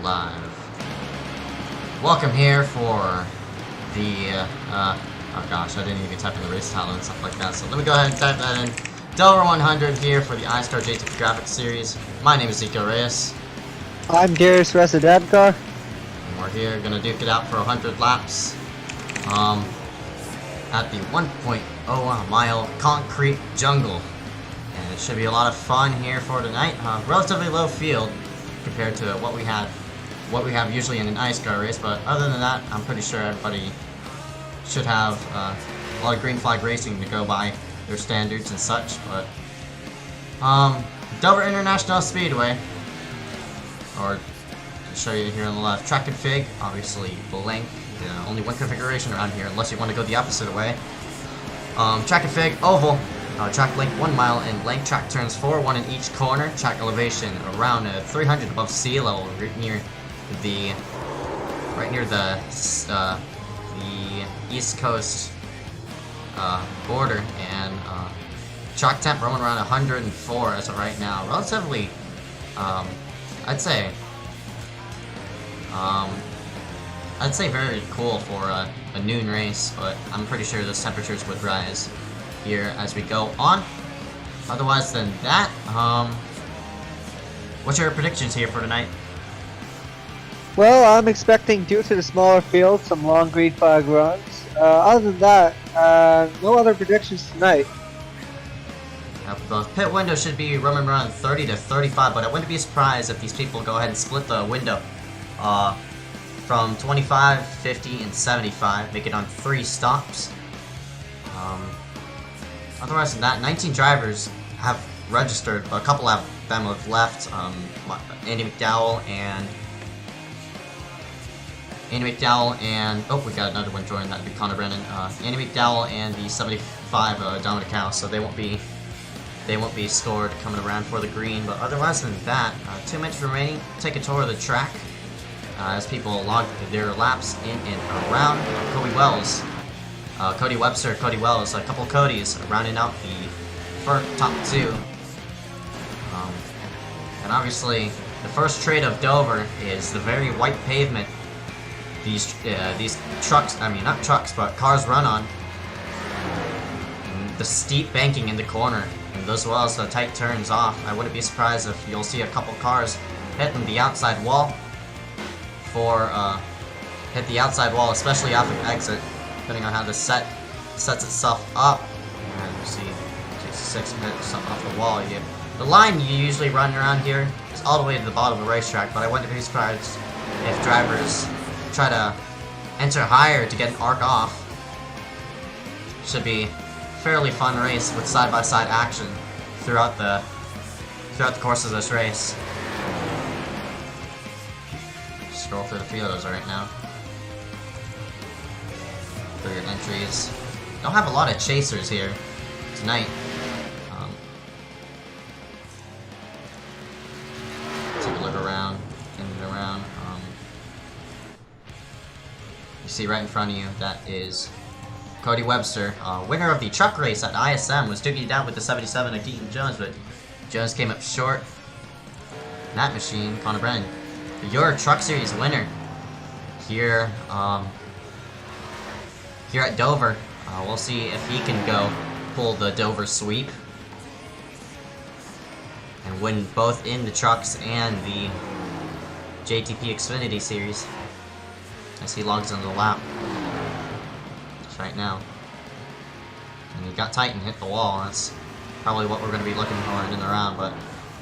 live. Welcome here for the, oh gosh, I didn't even type in the race title and stuff like that, so let me go ahead and type that in. Delaware 100 here for the iSCAR JTP Graphix Series. My name is Zico Reyes. I'm Darius Residadkar. And we're here, gonna duke it out for 100 laps. At the 1.0 mile concrete jungle. And it should be a lot of fun here for tonight. Relatively low field compared to what we have usually in an iSCAR race, but other than that, I'm pretty sure everybody should have a lot of green flag racing to go by their standards and such. But Dover International Speedway, or to show you here on the left, track config, obviously blank. Only one configuration around here, unless you want to go the opposite way. Track config, oval. Track length 1 mile in length. Track turns 4, 1 in each corner. Track elevation around 300 above sea level, right near the East Coast border. And track temp rolling around 104 as of right now. Relatively, I'd say very cool for a noon race, but I'm pretty sure those temperatures would rise here as we go on. Otherwise than that, what's your predictions here for tonight? Well, I'm expecting, due to the smaller field, some long green flag runs. Other than that, no other predictions tonight. The pit window should be running around 30 to 35, but I wouldn't be surprised if these people go ahead and split the window from 25, 50, and 75, make it on 3 stops. Otherwise than that, 19 drivers have registered, but a couple of them have left. Andy McDowell and oh, we got another one joining. That'd be Connor Brennan. Andy McDowell and the 75 Dominic House, so they won't be scored coming around for the green. But otherwise than that, 2 minutes remaining. Take a tour of the track as people log their laps in and around. Cody Webster, Cody Wells, a couple Codys rounding out the first top 2. And obviously, the first trait of Dover is the very white pavement these trucks, I mean not trucks, but cars run on. And the steep banking in the corner, and as well as the tight turns off. I wouldn't be surprised if you'll see a couple cars hitting the outside wall hit the outside wall, especially off of exit, depending on how the sets itself up. And you see, it takes 6 minutes something off the wall. The line you usually run around here is all the way to the bottom of the racetrack, but I wouldn't be surprised if drivers try to enter higher to get an arc off. Should be a fairly fun race with side-by-side action throughout the course of this race. Scroll through the photos right now for your entries. Don't have a lot of chasers here tonight. Take a look around and around. You see right in front of you, that is Cody Webster, winner of the truck race at ISM, was duking it out with the 77 of Keaton Jones, but Jones came up short. That machine, Connor Brennan, your Truck Series winner here at Dover. We'll see if he can go pull the Dover sweep and win both in the trucks and the JTP Xfinity Series as he logs into the lap just right now. And he got tight and hit the wall. That's probably what we're going to be looking for in the round, but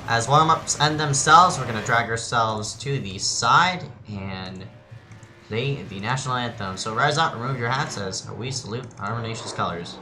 as warm-ups end themselves, we're going to drag ourselves to the side and play the national anthem. So rise up, remove your hats as we salute our nation's colors.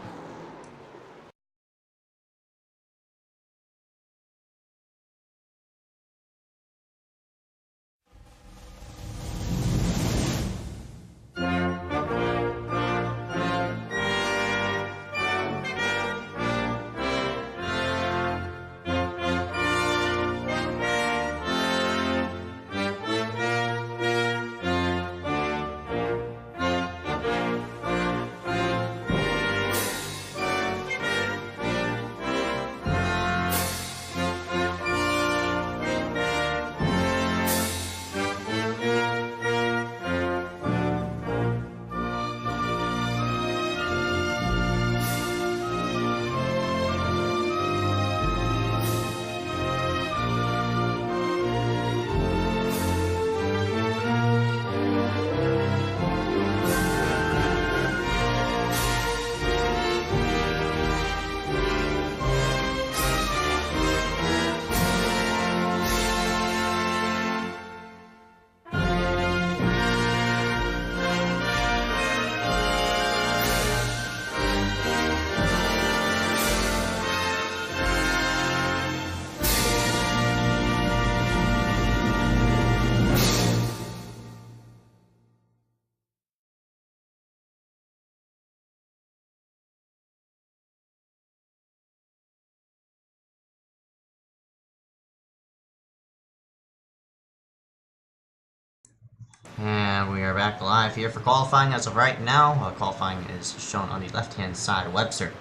And we are back live here for qualifying as of right now. Qualifying is shown on the left-hand side. Webster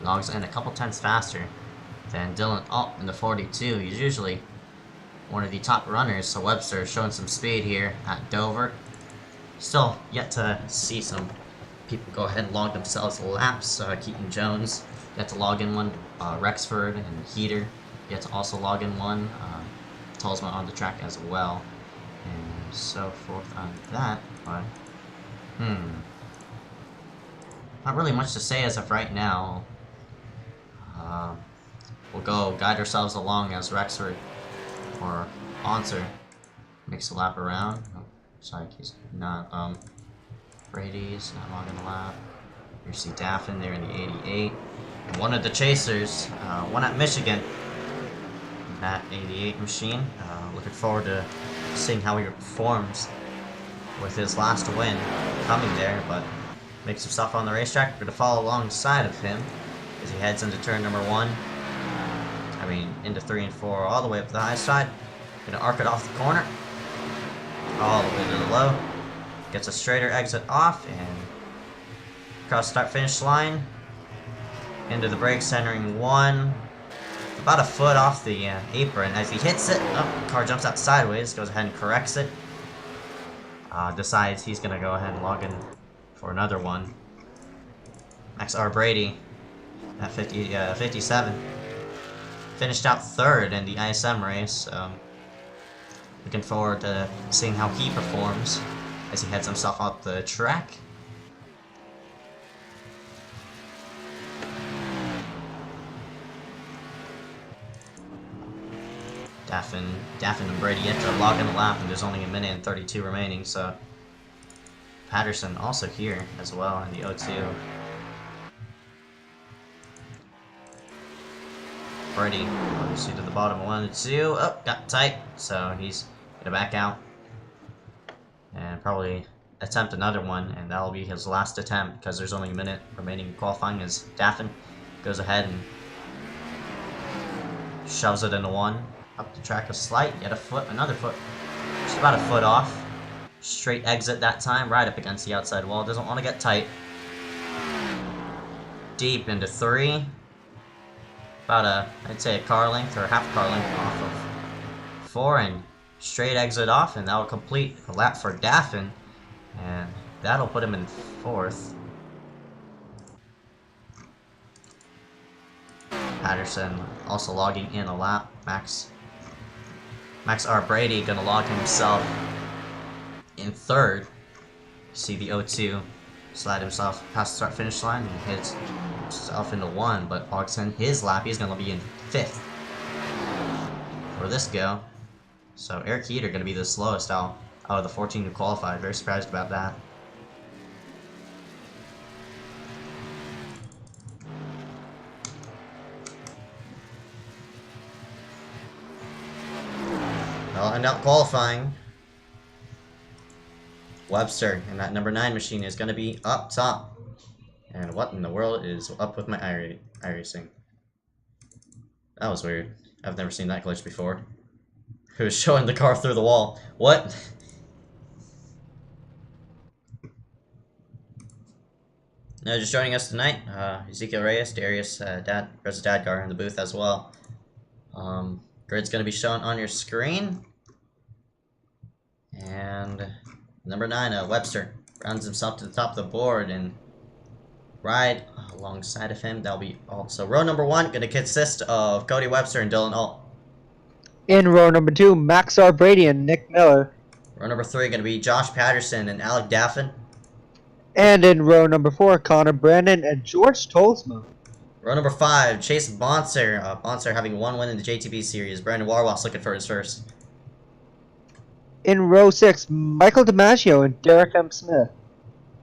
logs in a couple tenths faster than Dylan Alt in the 42. He's usually one of the top runners, so Webster is showing some speed here at Dover. Still yet to see some people go ahead and log themselves laps. Keaton Jones yet to log in one. Rexford and Heater yet to also log in one. Tolsma on the track as well. And so forth on that, but not really much to say as of right now. We'll go guide ourselves along as Rexford or Onser makes a lap around. Oh, sorry, he's not. Brady's not logging the lap. You see Daffin there in the 88. And one of the chasers, one at Michigan, that 88 machine. Looking forward to seeing how he performs with his last win coming there, but makes himself on the racetrack. We're going to follow alongside of him as he heads into turn number 1. I mean, into 3 and 4, all the way up to the high side. Going to arc it off the corner, all the way to the low. Gets a straighter exit off and across start-finish line. Into the brake, centering 1. About a foot off the apron. As he hits it, car jumps out sideways, goes ahead and corrects it. Decides he's going to go ahead and log in for another one. Max R. Brady at 57. Finished out 3rd in the ISM race. Looking forward to seeing how he performs as he heads himself off the track. Daffin and Brady yet to log in the lap, and there's only a minute and 32 remaining, so Patterson also here as well in the 02. Brady, obviously to the bottom of 1 and 2. Oh, got tight, so he's gonna back out and probably attempt another one, and that'll be his last attempt because there's only a minute remaining qualifying as Daffin goes ahead and shoves it into 1. Up the track a slight, yet a foot, another foot, just about a foot off. Straight exit that time, right up against the outside wall, doesn't want to get tight. Deep into 3. About I'd say a car length or half a car length off of 4, and straight exit off, and that'll complete a lap for Daffin, and that'll put him in 4th. Patterson also logging in a lap. Max R. Brady gonna log himself in 3rd. See the 02 slide himself past the start-finish line and hits himself into 1, but logs in his lap. He's gonna be in 5th for this go. So Eric Heater gonna be the slowest out of the 14 who qualified. Very surprised about that. Well, and out qualifying, Webster and that number 9 machine is going to be up top. And what in the world is up with my iRacing? That was weird. I've never seen that glitch before. It was showing the car through the wall. What? Now, just joining us tonight, Ezekiel Reyes, Darius, Reza Dadgar in the booth as well. Grid's going to be shown on your screen. And number 9, Webster, rounds himself to the top of the board, and right alongside of him, that'll be also row number 1, going to consist of Cody Webster and Dylan Alt. In row number 2, Max R. Brady and Nick Miller. Row number 3, going to be Josh Patterson and Alec Daffin. And in row number 4, Connor Brandon and George Tolsma. Row number 5, Chase Bonser. Bonser having 1 win in the JTP Series. Brandon Warwas looking for his first. In row 6, Michael DiMaggio and Derek M. Smith.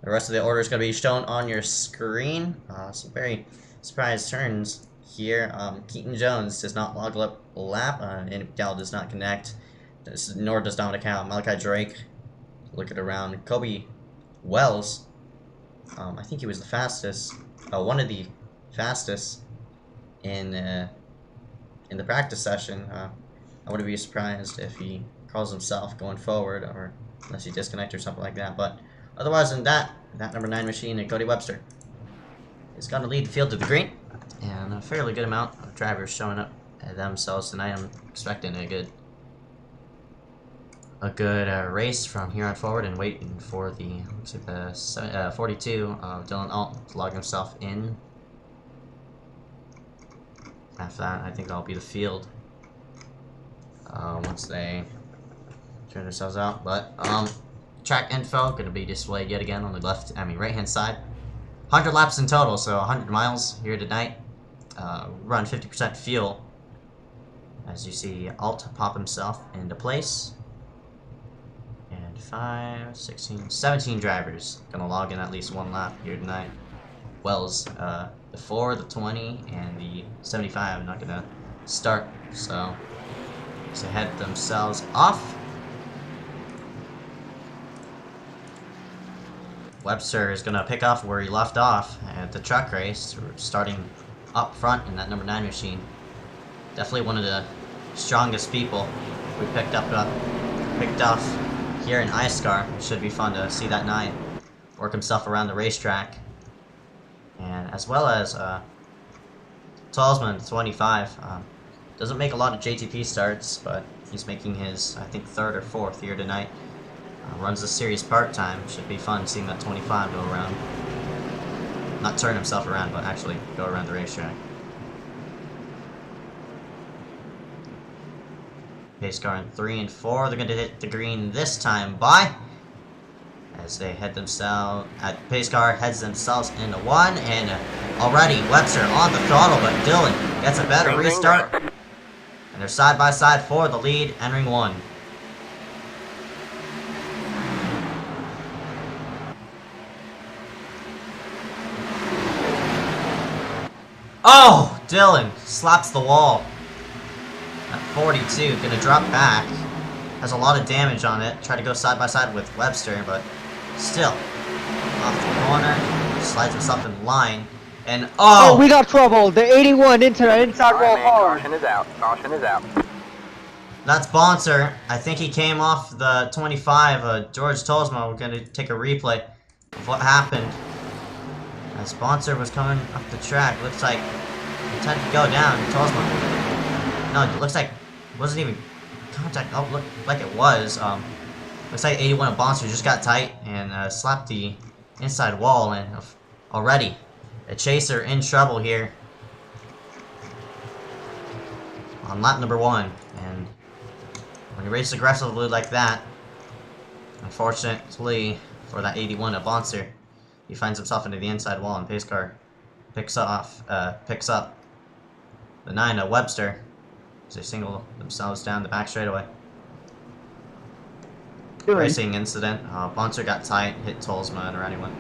The rest of the order is going to be shown on your screen. Some very surprise turns here. Keaton Jones does not log up a lap, and Dell does not connect. Nor does Dominic Howe. Malachi Drake looking around. Kobe Wells, I think he was the fastest. One of the fastest in the practice session. I wouldn't be surprised if he calls himself going forward, or unless you disconnect or something like that. But otherwise than that, that number 9 machine, Cody Webster, is going to lead the field to the green, and a fairly good amount of drivers showing up themselves tonight. I'm expecting a good race from here on forward, and waiting for the looks like the 42 of Dylan Alt to log himself in. After that, I think that'll be the field once they turn themselves out. But track info going to be displayed yet again on the right hand side. 100 laps in total, so 100 miles here tonight. Run 50% fuel. As you see, Alt pop himself into place. And 5, 16, 17 drivers gonna log in at least one lap here tonight. Wells, the 4, the 20, and the 75 are not gonna start, so they head themselves off. Webster is gonna pick off where he left off at the truck race, starting up front in that number 9 machine. Definitely one of the strongest people we picked off here in iSCAR. It should be fun to see that 9 work himself around the racetrack. And as well as Talsman, 25. Doesn't make a lot of JTP starts, but he's making his, I think, 3rd or 4th here tonight. Runs the series part-time. Should be fun seeing that 25 go around. Not turn himself around, but actually go around the racetrack. Pace car in 3 and 4. They're going to hit the green this time by, as they head themselves, pace car heads themselves into 1, and already Webster on the throttle, but Dylan gets a better restart. And they're side by side for the lead, entering 1. Oh! Dylan slaps the wall. At 42, gonna drop back. Has a lot of damage on it. Try to go side by side with Webster, but still. Off the corner. Slides himself in line. And oh! We got trouble. The 81 into the inside wall hard. Caution is out. Caution is out. That's Bonser. I think he came off the 25. George Tolsma. We're gonna take a replay of what happened. As Bonser was coming up the track, looks like he intended to go down. Tolsma. No, it looks like it wasn't even contact. Oh, look like it was. Looks like 81 of Bonser just got tight and slapped the inside wall, and already a chaser in trouble here on lap number 1. And when you race aggressively like that, unfortunately for that 81 of Bonser, he finds himself into the inside wall, and pace car picks up the 9 of Webster as they single themselves down the back straightaway. Racing incident. Bonser got tight, hit Tolsma, and around he went.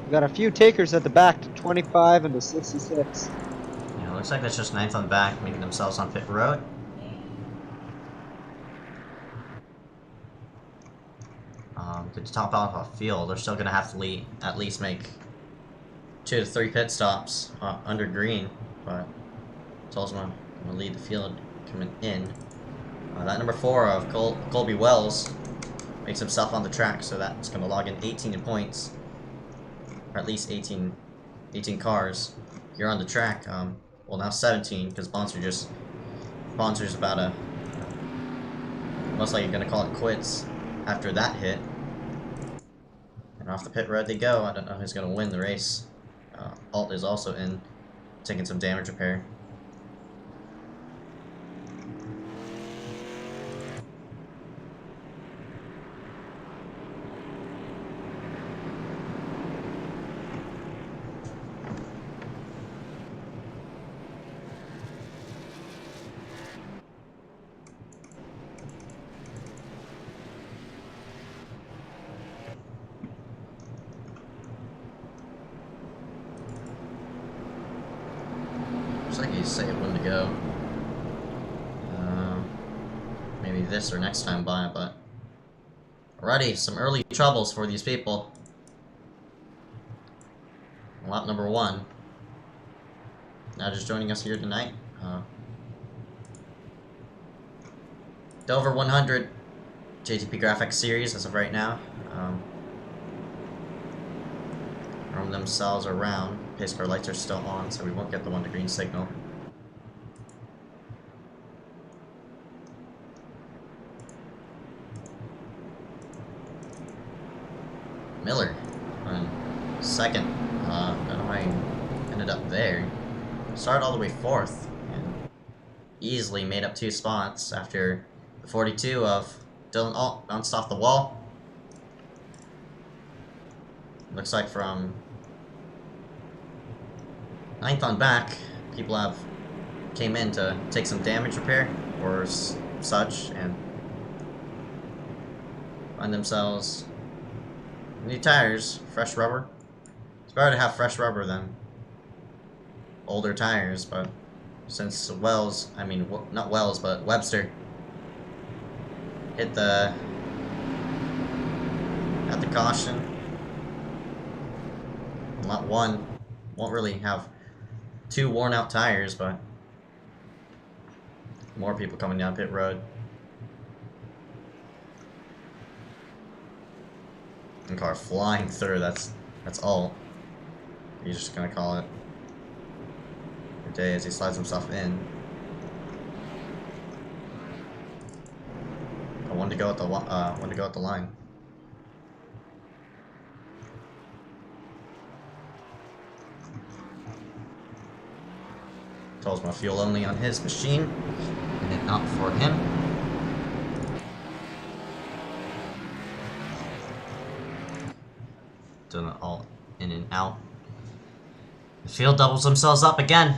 We got a few takers at the back, to 25 and to 66. Yeah, looks like that's just 9th on the back, making themselves on pit road. To top off a field, they're still going to have to at least make 2 to 3 pit stops under green, but Tolsma going to lead the field coming in. That number 4 of Colby Wells makes himself on the track, so that's going to log in 18 in points. Or at least 18 cars here on the track. Well, now 17, because Bonser's about to most likely going to call it quits after that hit. And off the pit road they go. I don't know who's going to win the race. Alt is also in, taking some damage repair. Looks like he's saying when to go. Maybe this or next time by, but... Alrighty, some early troubles for these people. Lap number 1. Now just joining us here tonight. Dover 100 JTP Graphix Series as of right now. Roam themselves around. Pace car lights are still on, so we won't get the 1 to green signal. Miller on second. I don't know how he ended up there. Started all the way 4th and easily made up 2 spots after the 42 of Dylan. Oh, bounced off the wall. Looks like from 9th on back, people came in to take some damage repair or such and find themselves new tires, fresh rubber. It's better to have fresh rubber than older tires, but since not Wells, but Webster hit the caution. Lot 1 won't really have 2 worn out tires, but more people coming down pit road. And car flying through, that's all. He's just gonna call it a day as he slides himself in. I wanted to go at the line. Tells my fuel only on his machine, and it not for him. Doing it all in and out. The field doubles themselves up again.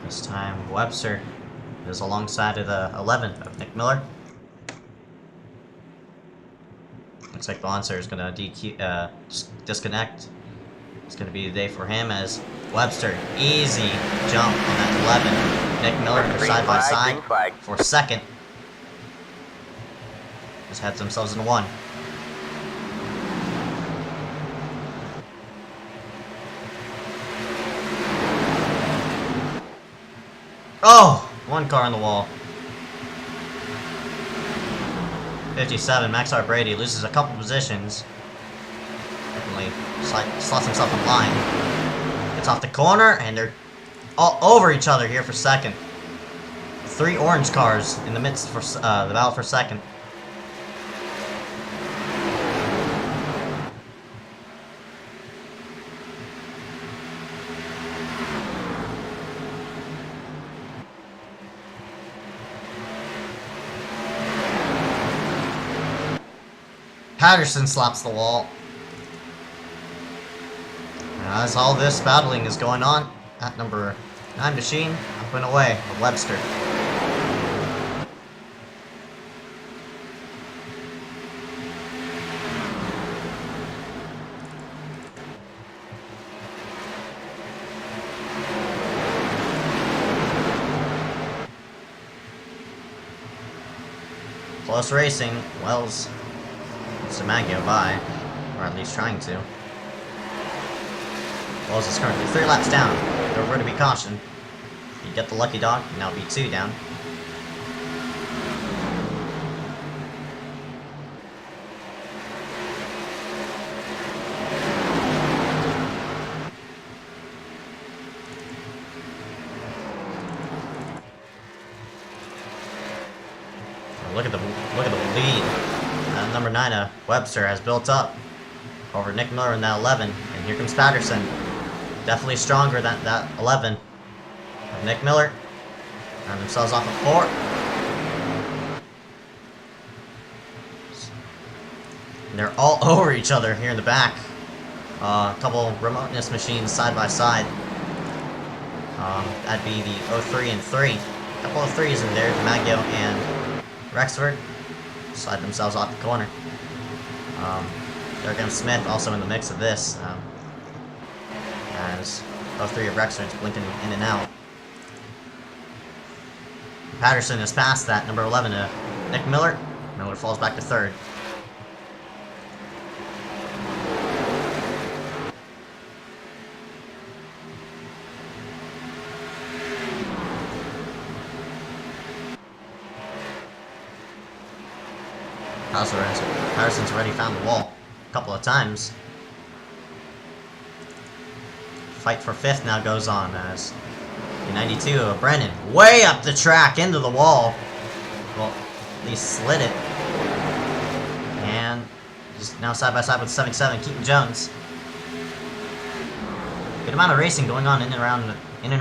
This time Webster is alongside of the 11 of Nick Miller. Looks like Bonser is gonna disconnect. It's gonna be the day for him as Webster, easy jump on that 11. Nick Miller, they're side by side for second. Just heads themselves into 1. Oh! 1 car on the wall. 57, Max R. Brady loses a couple positions. Definitely slots himself in line. Gets off the corner, and they're all over each other here for second. 3 orange cars in the midst for the battle for second. Patterson slaps the wall. As all this battling is going on, at number 9 machine, up and away with Webster. Close racing. Wells Samagio by, or at least trying to. Wells is currently 3 laps down. There were to be caution. You get the lucky dog, now be 2 down. Look at the lead. Number 9, Webster has built up over Nick Miller in that 11, and here comes Patterson. Definitely stronger than that 11. Nick Miller round themselves off at 4. And they're all over each other here in the back. A couple remoteness machines side by side. That'd be the 03 and 3. Couple of threes in there. DiMaggio and Rexford slide themselves off the corner. There Smith also in the mix of this, as both three of Rexford's blinking in and out. Patterson has passed that, number 11 to Nick Miller. Miller falls back to third. Patterson's already found the wall a couple of times. Fight for fifth now goes on as the 92 of Brennan way up the track into the wall. Well, at least slid it. And he's now side by side with 77 Keaton Jones. Good amount of racing going on in and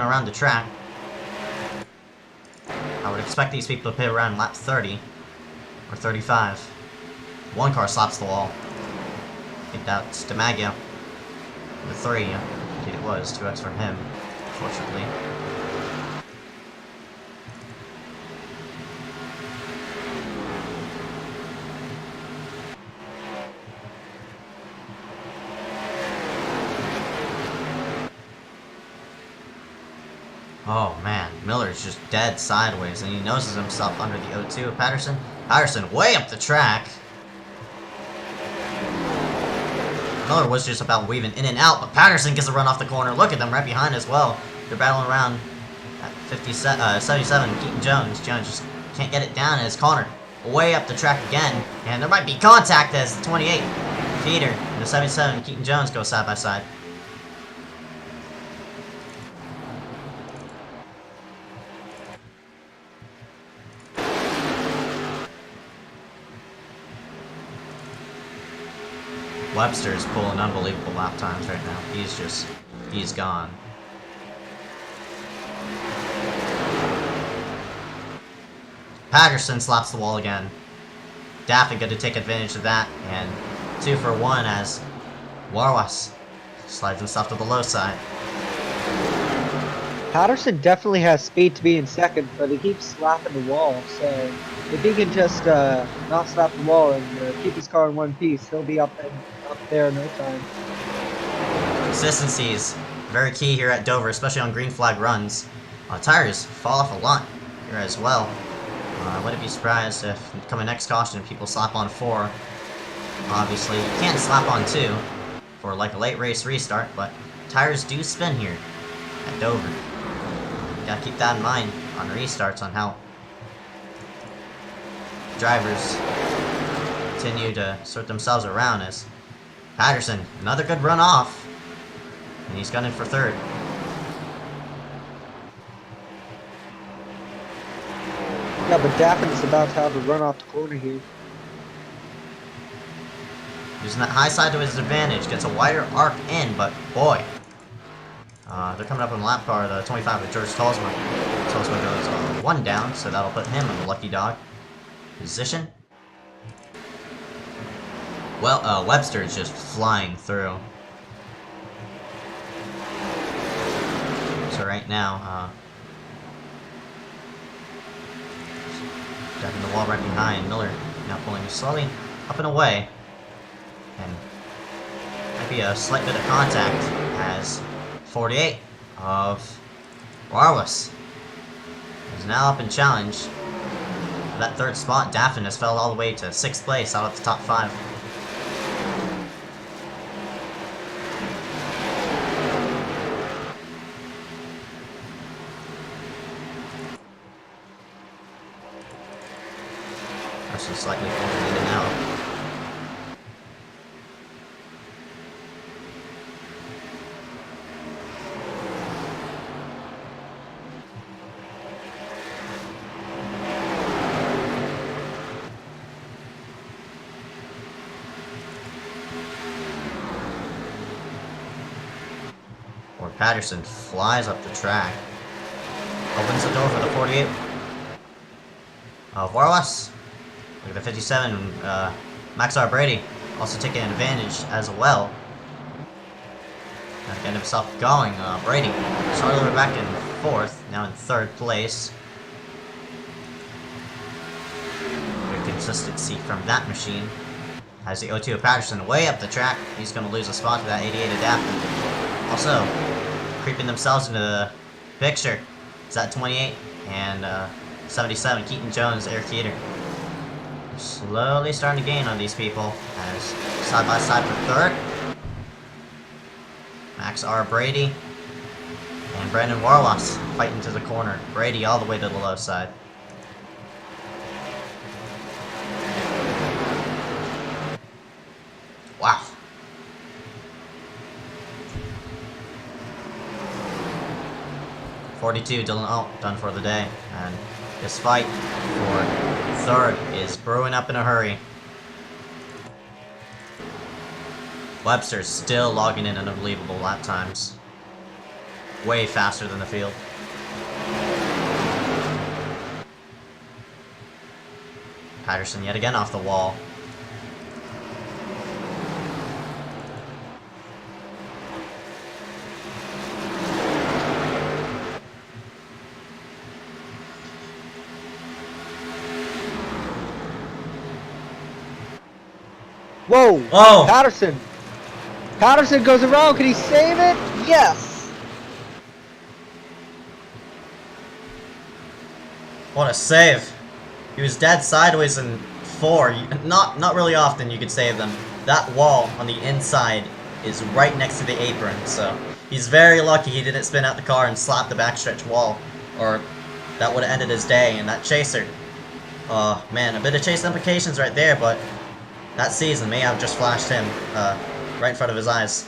around the track. I would expect these people to pit around lap 30 or 35. One car slaps the wall. I think that's DiMaggio. The 3. Indeed it was. 2x from him, fortunately. Oh man, Miller's just dead sideways, and he noses himself under the O2 of Patterson. Patterson way up the track. Miller was just about weaving in and out, but Patterson gets a run off the corner. Look at them right behind as well. They're battling around at 77. Keaton Jones. Jones just can't get it down in his corner. Way up the track again, and there might be contact as the 28 Feeder and the 77 Keaton Jones go side by side. Webster's pulling unbelievable lap times right now. He's gone. Patterson slaps the wall again. Daffy good to take advantage of that, and 2 for 1 as Warwas slides himself to the low side. Patterson definitely has speed to be in second, but he keeps slapping the wall, so if he can just not slap the wall and keep his car in one piece, he'll be up there in no time. Consistency is very key here at Dover, especially on green flag runs. Tires fall off a lot here as well. I wouldn't be surprised if coming next caution people slap on 4. Obviously, you can't slap on 2 for like a late race restart, but tires do spin here at Dover. You gotta keep that in mind on restarts on how drivers continue to sort themselves around. As Patterson, another good run off, and he's gunning for third. Yeah, but Daffy's about to have a run off the corner here. Using that high side to his advantage, gets a wider arc in, but boy. They're coming up on the lap car, the 25 with George Tolsma. Tolsma goes 1 down, so that'll put him in the lucky dog position. Well, Webster is just flying through. So right now, Stepping the wall right behind. Miller now pulling slowly up and away. And might be a slight bit of contact as 48 of Warwas is now up in challenge. For that third spot, Daffin has fell all the way to 6th place out of the top 5. Actually slightly falling in and out. Patterson flies up the track. Opens the door for the 48 of Warwas. Look at the 57, Maxar Brady also taking advantage as well. Getting himself going. Brady started back in 4th, now in 3rd place. consistency from that machine. As the O2 of Patterson way up the track, he's going to lose a spot to that 88 Adaptive. Also, creeping themselves into the picture is that 28 and 77, Keaton Jones, Eric Keeter. Slowly starting to gain on these people as side by side for third. Max R. Brady and Brandon Warwas fighting to the corner. Brady all the way to the low side. Wow. .42, Dylan Alt done for the day, and this fight for third is brewing up in a hurry. Webster's still logging in unbelievable lap times. Way faster than the field. Patterson yet again off the wall. Whoa! Whoa! Patterson! Patterson goes around, can he save it? Yes! What a save. He was dead sideways in 4. Not really often you could save them. That wall on the inside is right next to the apron, so he's very lucky he didn't spin out the car and slap the backstretch wall, or that would have ended his day. And that chaser, oh man, a bit of chase implications right there, but that season may have just flashed him right in front of his eyes.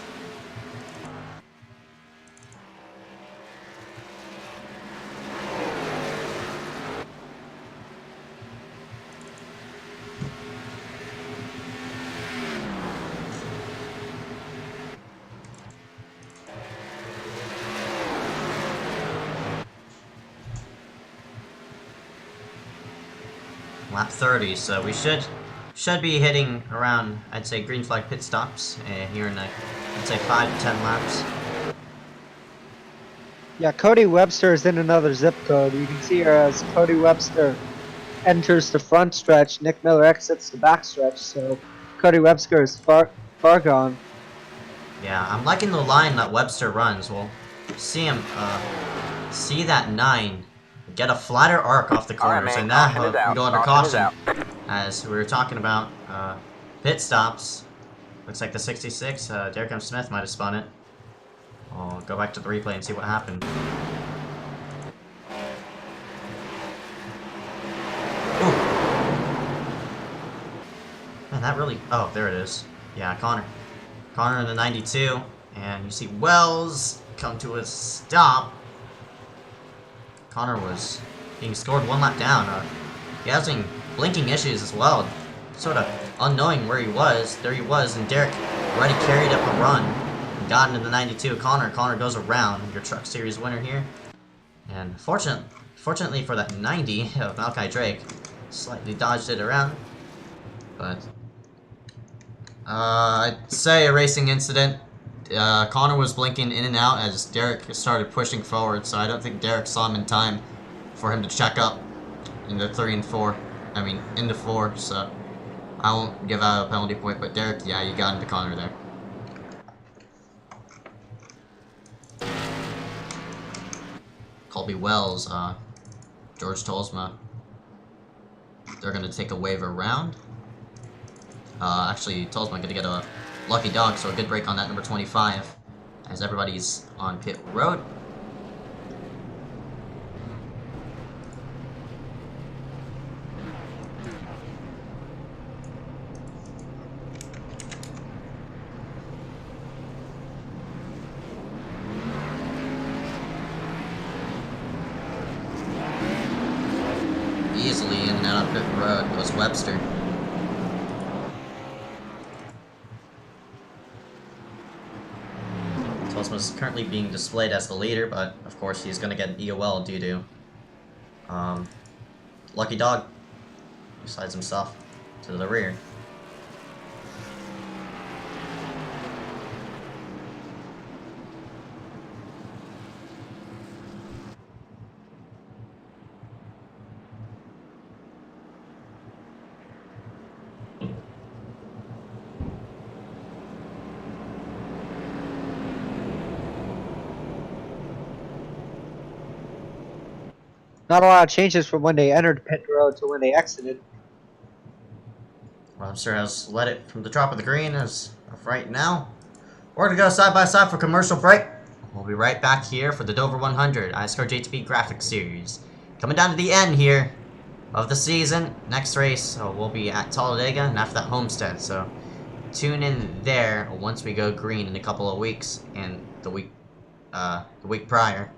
Lap 30, so we should be hitting around, I'd say, green flag pit stops here in, I'd say, 5 to 10 laps. Yeah, Cody Webster is in another zip code. You can see here as Cody Webster enters the front stretch, Nick Miller exits the back stretch, so Cody Webster is far gone. Yeah, I'm liking the line that Webster runs. We'll see him, see that 9, get a flatter arc off the corners, and now we go under caution. As we were talking about pit stops, looks like the 66, Derek M. Smith might have spun it. I'll go back to the replay and see what happened. Ooh. Man, that really... Oh, there it is. Yeah, Connor. Connor in the 92, and you see Wells come to a stop. Connor was being scored 1 lap down. He has some blinking issues as well. Sort of unknowing where he was. There he was, and Derek already carried up a run and got into the 92. Connor goes around, your Truck Series winner here. And fortunately for that 90 of Malachi Drake, slightly dodged it around. But I'd say a racing incident. Connor was blinking in and out as Derek started pushing forward, so I don't think Derek saw him in time for him to check up in the 3 and 4. I mean, in the 4, so I won't give out a penalty point, but Derek, yeah, you got into Connor there. Colby Wells, George Tolsma, they're going to take a wave around. Actually, Tolsma going to get a lucky dog, so a good break on that number 25, as everybody's on pit road. Easily in and out of pit road goes Webster. Tolsma's currently being displayed as the leader, but of course he's going to get an EOL due to Lucky Dog, who slides himself to the rear. not a lot of changes from when they entered pit road to when they exited. Webster has led it from the top of the green as of right now. We're going to go side by side for commercial break. We'll be right back here for the Dover 100 iSCAR JTP Graphix Series. Coming down to the end here of the season. Next race will be at Talladega and after that Homestead. So tune in there once we go green in a couple of weeks and the week prior.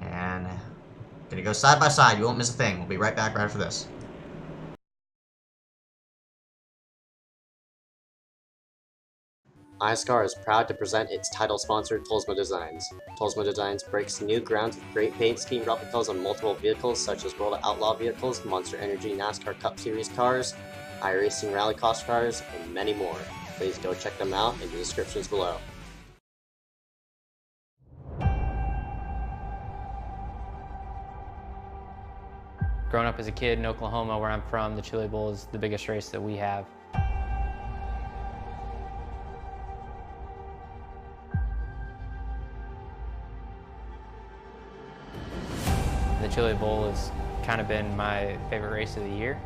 And gonna go side by side. You won't miss a thing. We'll be right back right after this. iSCAR is proud to present its title sponsor, Tolsma Designs. Tolsma Designs breaks new ground with great paint scheme replicas on multiple vehicles such as World of Outlaw vehicles, Monster Energy NASCAR Cup Series cars, iRacing Rallycross cars, and many more. Please go check them out in the descriptions below. Growing up as a kid in Oklahoma, where I'm from, the Chili Bowl is the biggest race that we have. The Chili Bowl has kind of been my favorite race of the year.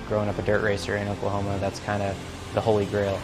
Growing up a dirt racer in Oklahoma, that's kind of the holy grail.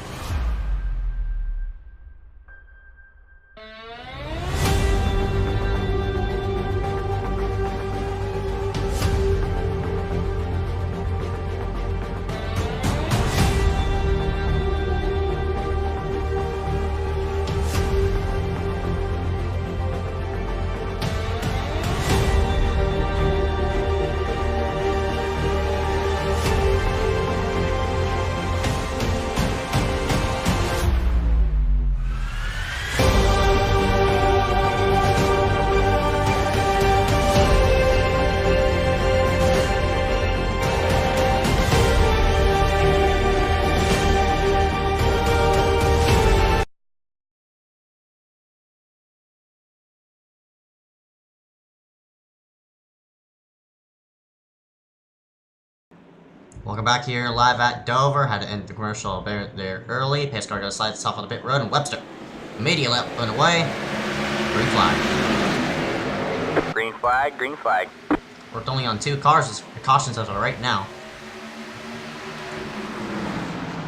Welcome back here live at Dover. Had to end the commercial there early. Pace car goes slide itself on the pit road, and Webster immediately up and away. Green flag. Green flag, green flag. Worked only on 2 cars as precautions as of right now.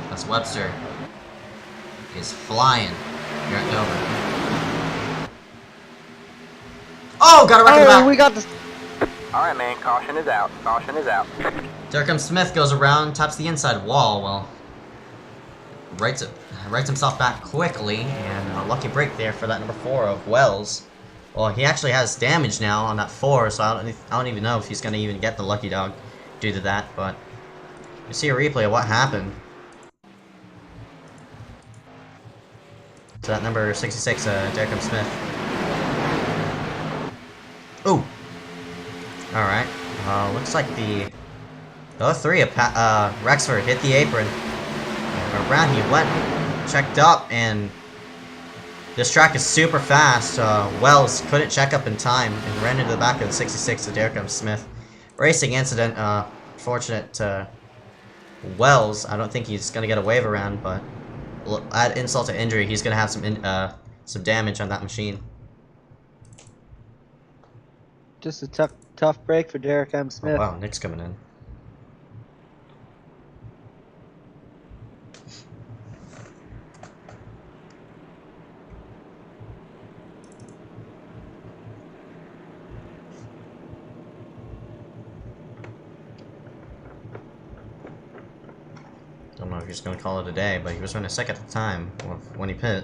That's Webster. Is flying here at Dover. Oh, got it right in the back. We got this. Alright, man, caution is out. Caution is out. There comes Smith, goes around, taps the inside wall, well, rights himself back quickly, and a lucky break there for that number 4 of Wells. Well, he actually has damage now on that 4, so I don't even know if he's going to even get the lucky dog due to that, but you see a replay of what happened. To that number 66, Derek Smith. Ooh! Alright, looks like the 03 of Rexford hit the apron. And around he went, checked up, and this track is super fast. Wells couldn't check up in time and ran into the back of the 66 of Derek Smith. Racing incident, fortunate to Wells. I don't think he's going to get a wave around, but add insult to injury, he's going to have some damage on that machine. Just a tough break for Derek M. Smith. Oh, wow, Nick's coming in. Don't know if he's going to call it a day, but he was running sick at the time when he pit.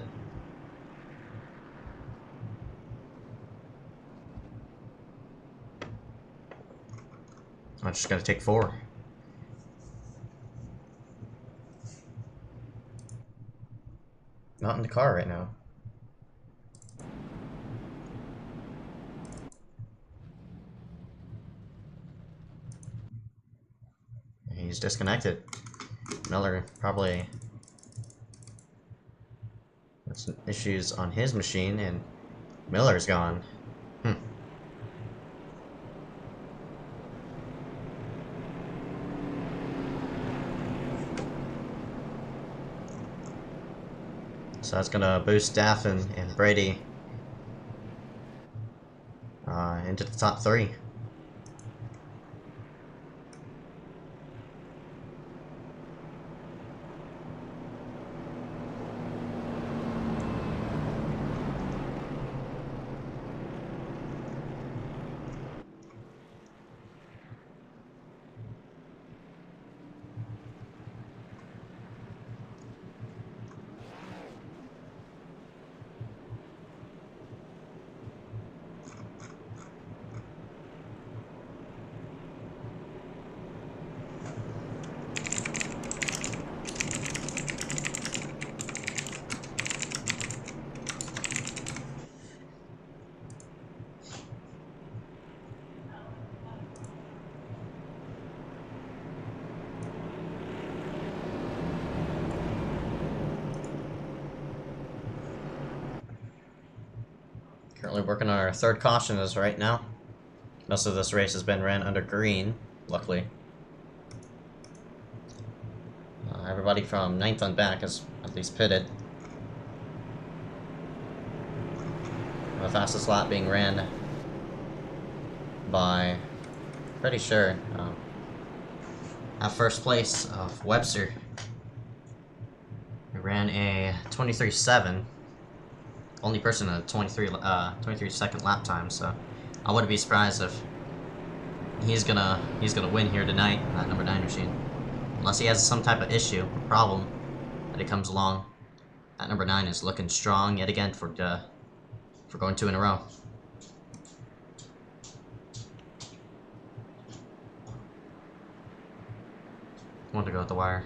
I just got to take 4. Not in the car right now. He's disconnected. Miller probably has some issues on his machine, and Miller's gone. So that's gonna boost Daffin and Brady into the top 3. Currently working on our 3rd caution as right now. Most of this race has been ran under green, luckily. Everybody from 9th on back is at least pitted. The fastest lap being ran by, pretty sure, at first place of Webster. We ran a 23.7. Only person in a 23 second lap time, so I wouldn't be surprised if he's gonna win here tonight, that number 9 machine. Unless he has some type of issue, or problem that he comes along. That number 9 is looking strong yet again for going 2 in a row. Want to go at the wire.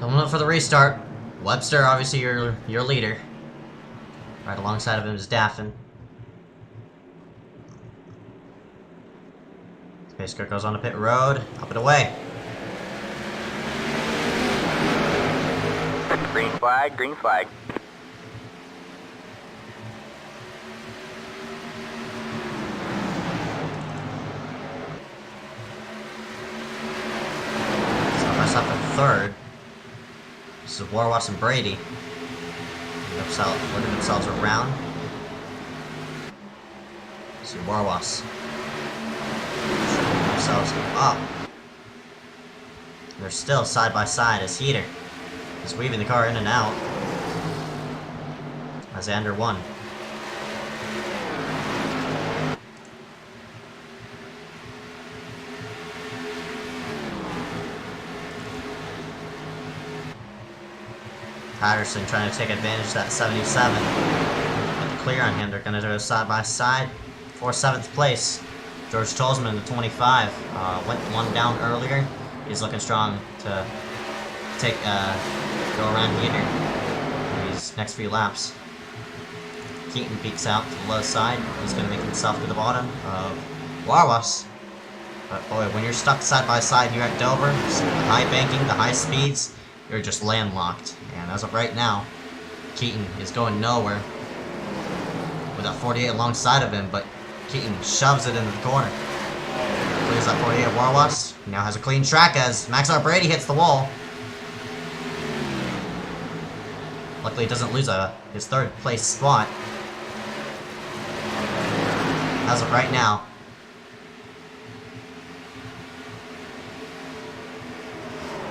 Coming up for the restart. Webster, obviously your leader. Right alongside of him is Daffin. Space car goes on the pit road, up and away. Green flag, green flag. So that's up in 3rd. This is Warwas and Brady. Looking themselves around. See Warwas. Looking themselves up. They're still side by side as Heater is weaving the car in and out as they enter 1. Patterson trying to take advantage of that 77. With the clear on him, they're going to go side by side for 7th place. George Tolzman, the 25, went 1 down earlier. He's looking strong to take go around here these next few laps. Keaton peeks out to the low side. He's going to make himself to the bottom of Warwas. But boy, when you're stuck side by side here at Dover, the high banking, the high speeds, you're just landlocked. And as of right now, Keaton is going nowhere with that 48 alongside of him, but Keaton shoves it into the corner. Clears that 48 at Warwas. Now has a clean track as Max R. Brady hits the wall. Luckily, he doesn't lose his 3rd place spot. As of right now,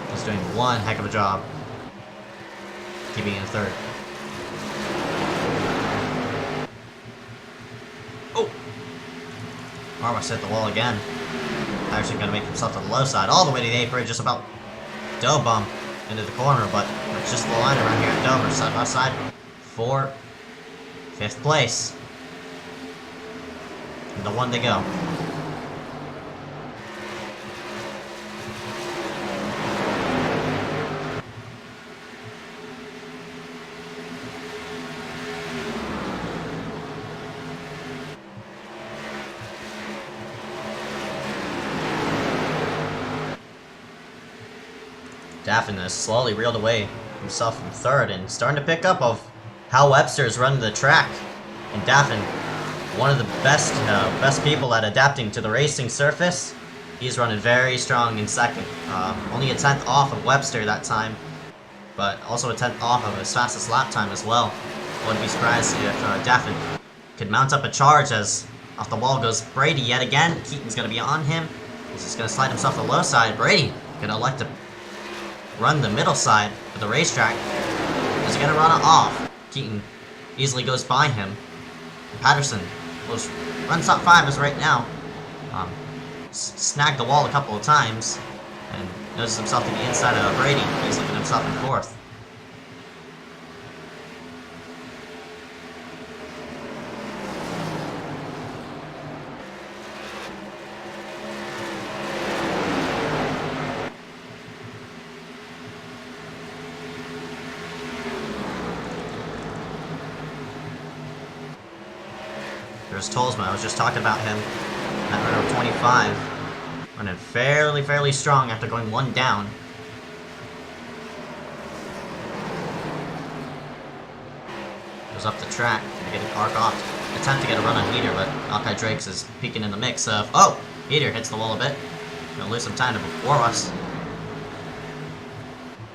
he's doing one heck of a job keeping in 3rd. Oh! Warwas hit the wall again. Actually going to make himself to the low side, all the way to the apron, just about dough bump into the corner, but it's just the line around here at Dover, side by side for 5th place. And the one to go. Daffin has slowly reeled away himself from 3rd and starting to pick up of how Webster is running the track. And Daffin, one of the best people at adapting to the racing surface, he's running very strong in 2nd. Only a 10th off of Webster that time, but also a 10th off of his fastest lap time as well. I wouldn't be surprised if Daffin could mount up a charge as off the wall goes Brady yet again. Keaton's going to be on him. He's just going to slide himself to the low side. Brady going to elect to run the middle side of the racetrack. Is he going to run it off? Keaton easily goes by him. Patterson runs top 5 as right now. Snagged the wall a couple of times and noses himself to the inside of Brady. He's looking himself in 4th. There's Tolsma. I was just talking about him at row 25. Running fairly strong after going 1 down. Goes up the track. Gonna get an arc off. Attempt to get a run on Heater, but Alki Drakes is peeking in the mix of... Oh! Heater hits the wall a bit. Gonna lose some time before us.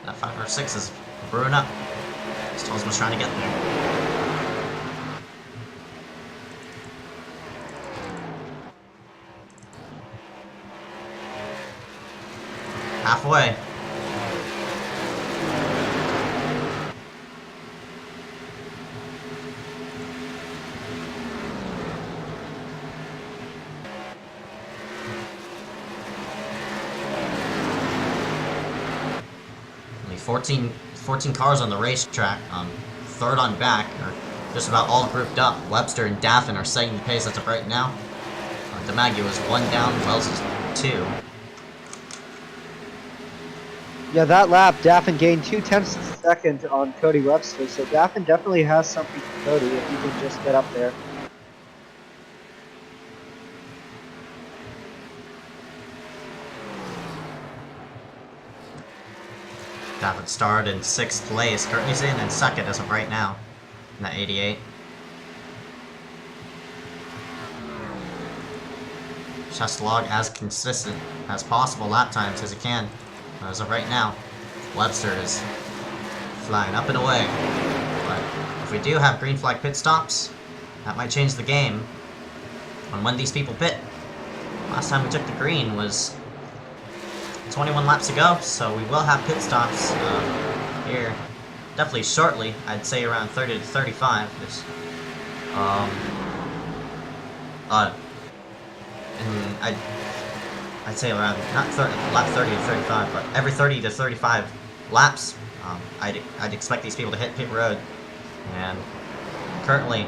That 5 or 6 is brewing up. Tolsma's trying to get there. Halfway. Only 14 cars on the racetrack. 3rd on back, or just about all grouped up. Webster and Daffin are setting the pace as of right now. DeMaggio is 1 down, Wells is 2. Yeah, that lap, Daffin gained 0.2 seconds on Cody Webster, so Daffin definitely has something for Cody if he can just get up there. Daffin started in 6th place, currently sitting in 2nd as of right now, in that 88. Just has to log as consistent as possible lap times as he can. As of right now, Webster is flying up and away. But if we do have green flag pit stops, that might change the game on when these people pit. Last time we took the green was 21 laps ago, so we will have pit stops here definitely shortly. I'd say around 30 to 35. This, and I'd say around, not 30, lap 30 to 35, but every 30 to 35 laps, I'd expect these people to hit pit road. And currently,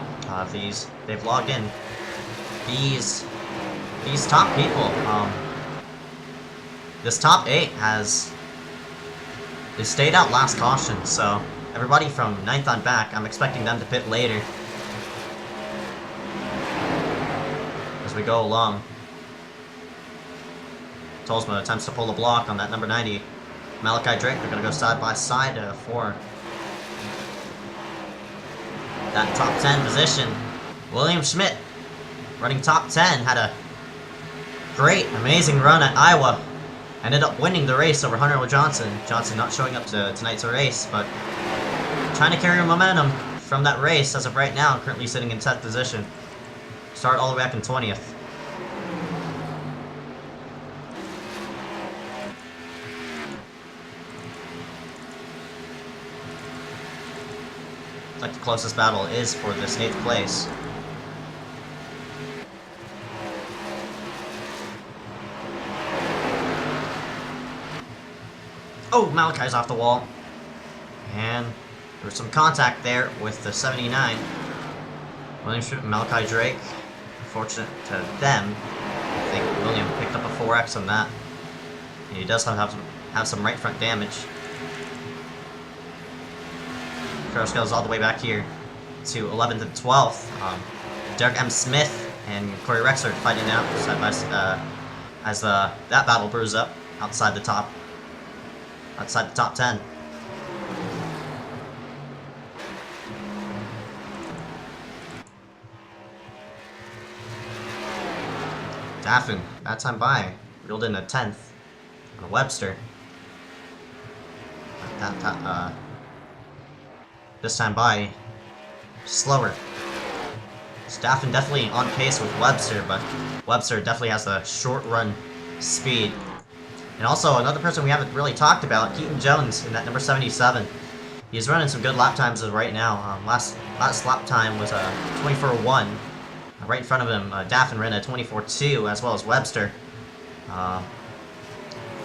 they've logged in. These top people, this top 8 they stayed out last caution, so everybody from 9th on back, I'm expecting them to pit later as we go along. Tolsma attempts to pull the block on that number 90. Malachi Drake, they're going to go side by side for that top 10 position. William Schmidt, running top 10, had a great, amazing run at Iowa. Ended up winning the race over Hunter Johnson. Johnson not showing up to tonight's race, but trying to carry momentum from that race as of right now, currently sitting in 10th position. Start all the way back in 20th. Like the closest battle is for this 8th place. Oh, Malachi's off the wall. And there's some contact there with the 79. William Schmidt and Malachi Drake. Unfortunate to them. I think William picked up a 4X on that. And he does have some right front damage. First goes all the way back here to 11th and 12th. Derek M. Smith and Corey Rexer fighting out side by side as that battle brews up outside the top 10. Daffin, that time by, reeled in a 10th on a Webster. This time by, slower. Daffin definitely on pace with Webster, but Webster definitely has a short run speed. And also another person we haven't really talked about, Keaton Jones in that number 77. He's running some good lap times right now. Last lap time was a 24.1. Right in front of him, Daffin ran a 24.2 as well as Webster.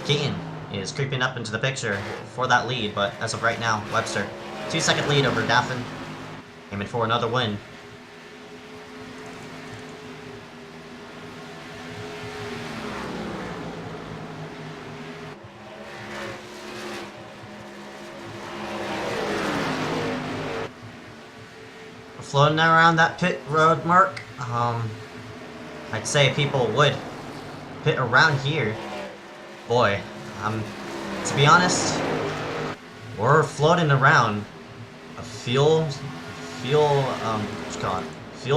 Keaton is creeping up into the picture for that lead, but as of right now, Webster 2-second lead over Daffin, aiming for another win. Floating around that pit road mark, I'd say people would pit around here. Boy, to be honest, we're floating around a fuel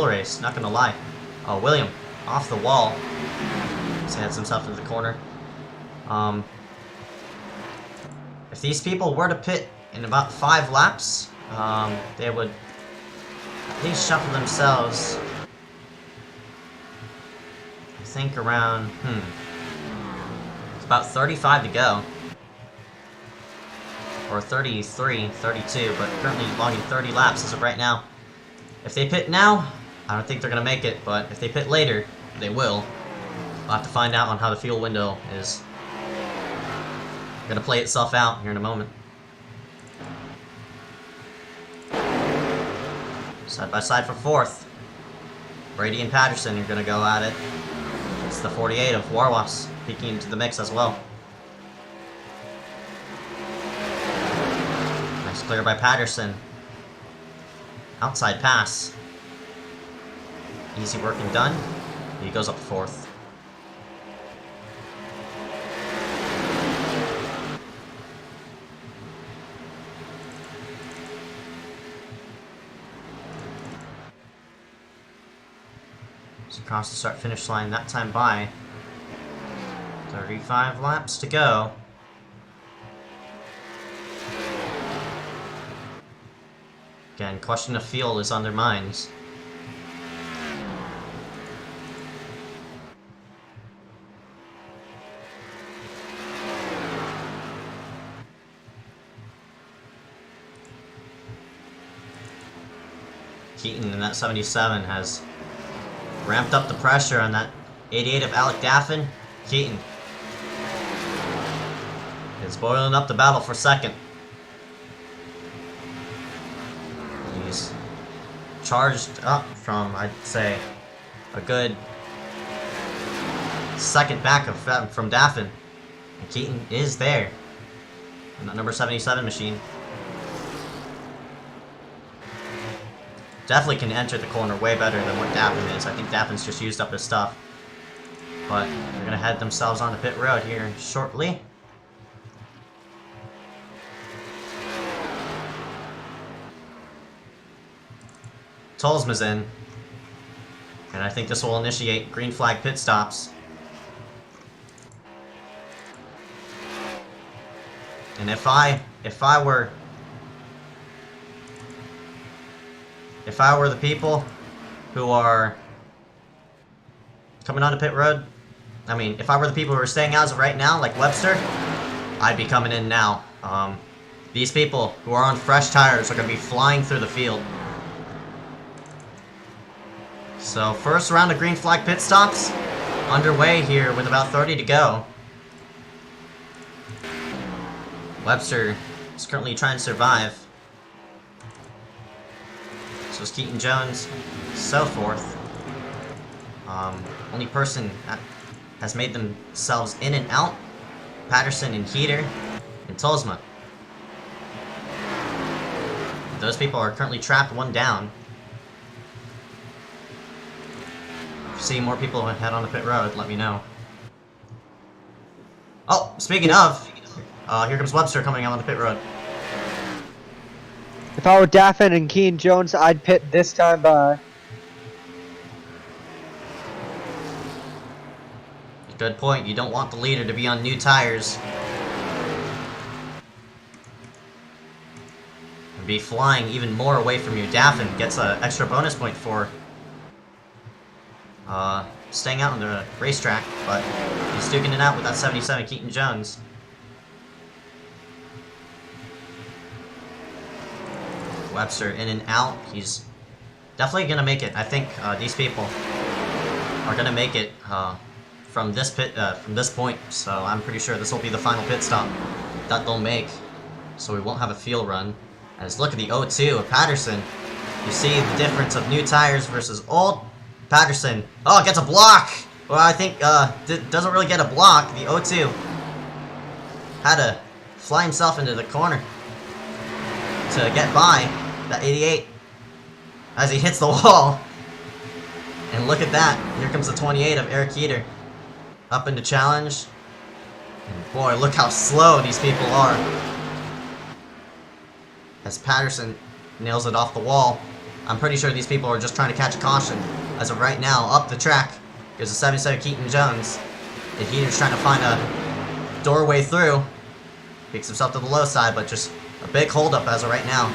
race, not gonna lie. Oh, William, off the wall. He's heads himself into the corner. If these people were to pit in about 5 laps, they would at least shuffle themselves, I think around, it's about 35 to go. Or 33, 32, but currently logging 30 laps as of right now. If they pit now, I don't think they're going to make it, but if they pit later, they will. We'll have to find out on how the fuel window is going to play itself out here in a moment. Side by side for 4th. Brady and Patterson are going to go at it. It's the 48 of Warwas peeking into the mix as well. Nice clear by Patterson. Outside pass. Easy work and done. He goes up 4th. Across the start-finish line that time by. 35 laps to go. Again, question of fuel is on their minds. Keaton in that 77 has ramped up the pressure on that 88 of Alec Daffin. Keaton is boiling up the battle for 2nd. He's charged up from, I'd say, a good 2nd back from Daffin. And Keaton is there in that number 77 machine. Definitely can enter the corner way better than what Daffin is. I think Daffin's just used up his stuff. But they're going to head themselves on the pit road here shortly. Tolsma's in. And I think this will initiate green flag pit stops. And if I were the people who are coming onto pit road, I mean, if I were the people who are staying out as of right now, like Webster, I'd be coming in now. These people who are on fresh tires are going to be flying through the field. So, first round of green flag pit stops underway here with about 30 to go. Webster is currently trying to survive. So is Keaton Jones, so forth. Only person that has made themselves in and out, Patterson and Heater and Tolsma. Those people are currently trapped, one down. If you see more people head on the pit road, let me know. Oh, speaking of, here comes Webster coming out on the pit road. If I were Daffin and Keaton Jones, I'd pit this time by. Good point. You don't want the leader to be on new tires. And be flying even more away from you. Daffin gets an extra bonus point for staying out on the racetrack, but he's duking it out with that 77 Keaton Jones. Webster in and out. He's definitely gonna make it. I think these people are gonna make it from this point. So I'm pretty sure this will be the final pit stop that they'll make. So we won't have a field run. As look at the O2 of Patterson. You see the difference of new tires versus old. Patterson, oh, gets a block. Well, I think doesn't really get a block. The O2 had to fly himself into the corner to get by that 88 as he hits the wall. And look at that. Here comes the 28 of Eric Heater up into challenge. And boy, look how slow these people are. As Patterson nails it off the wall. I'm pretty sure these people are just trying to catch a caution. As of right now, up the track, there's a 77 Keaton Jones. And Heater's trying to find a doorway through. Picks himself to the low side, but just a big holdup as of right now.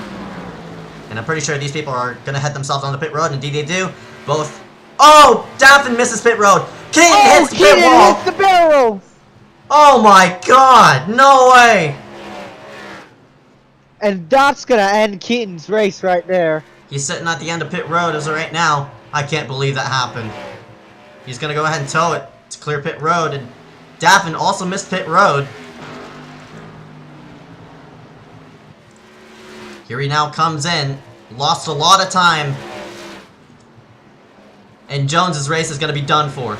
And I'm pretty sure these people are going to head themselves on the pit road, and indeed they do. Both. Oh! Daffin misses pit road! Keaton hits the pit wall! Hits the barrel! Oh my god! No way! And that's gonna end Keaton's race right there. He's sitting at the end of pit road as of right now. I can't believe that happened. He's gonna go ahead and tow it to clear pit road, and Daffin also missed pit road. Here he now comes in, lost a lot of time, and Jones's race is gonna be done for.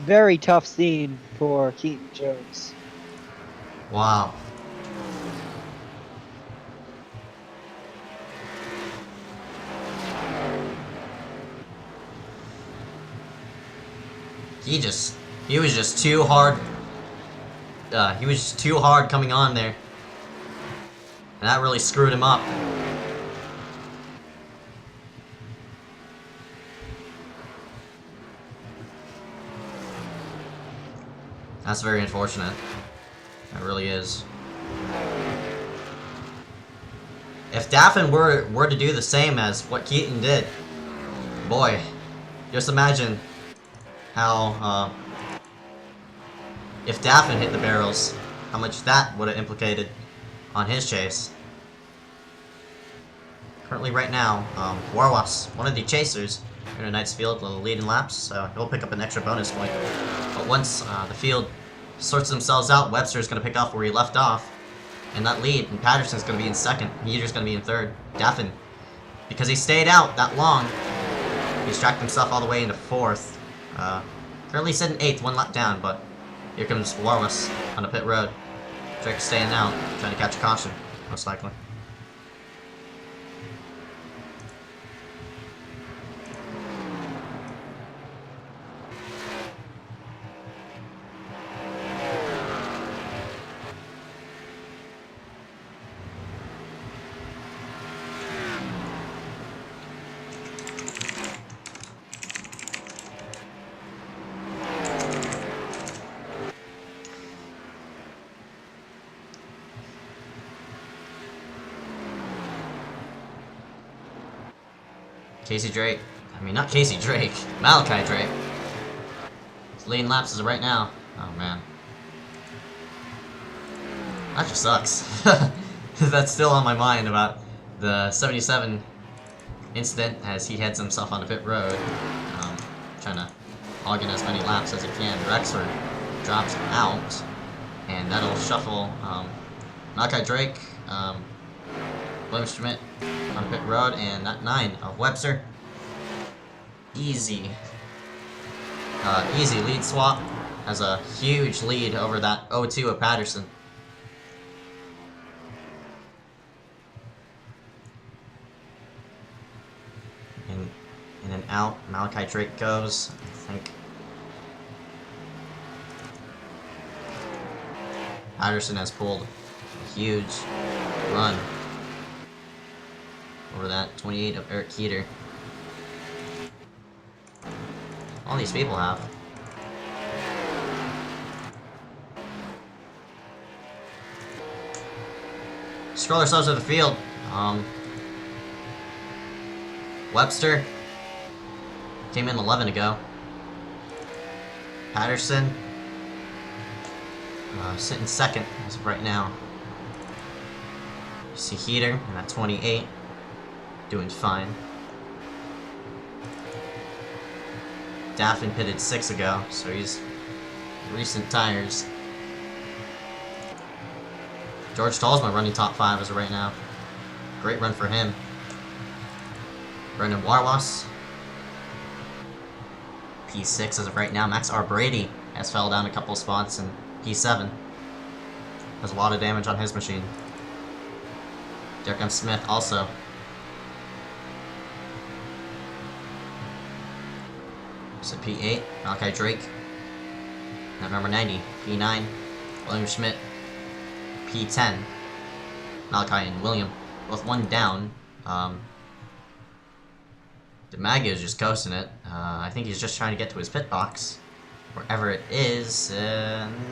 Very tough scene for Keaton Jones. Wow. He was just too hard. He was just too hard coming on there. And that really screwed him up. That's very unfortunate. That really is. If Daffin were to do the same as what Keaton did, boy, just imagine how, if Daffin hit the barrels, how much that would have implicated on his chase. Currently right now, Warwas, one of the chasers, in tonight's field, will lead in laps, so he'll pick up an extra bonus point. But once the field sorts themselves out, Webster's going to pick up where he left off, and that lead, and Patterson's going to be in second, Heater's going to be in third. Daffin, because he stayed out that long, he's tracked himself all the way into fourth. Currently sitting eighth, one lap down, but here comes Warwas on the pit road. Drake staying out, trying to catch a caution, most likely. Casey Drake. I mean, not Casey Drake. Malachi Drake. He's leading laps as of right now. Oh, man. That just sucks. That's still on my mind about the 77 incident as he heads himself on the pit road. Trying to hog in as many laps as he can. Rexford drops him out. And that'll shuffle Malachi Drake, William Schmidt on pit road, and that 9 of Webster. Easy lead swap. Has a huge lead over that 0-2 of Patterson. In and out, Malachi Drake goes, I think. Patterson has pulled a huge run over that 28 of Eric Keeter. All these people have. Scroll ourselves to the field. Webster came in 11 ago. Patterson sitting second as of right now. You see Heater and at 28, doing fine. Daffin pitted 6 ago, so he's recent tires. George Tolsma running top 5 as of right now. Great run for him. Brendan Warwas, P6 as of right now. Max R. Brady has fell down a couple spots in P7. Has a lot of damage on his machine. Derek M. Smith also. So P8, Malachi Drake. At number 90, P9, William Schmidt. P10, Malachi and William. Both one down. DeMaggio is just coasting it. I think he's just trying to get to his pit box. Wherever it is.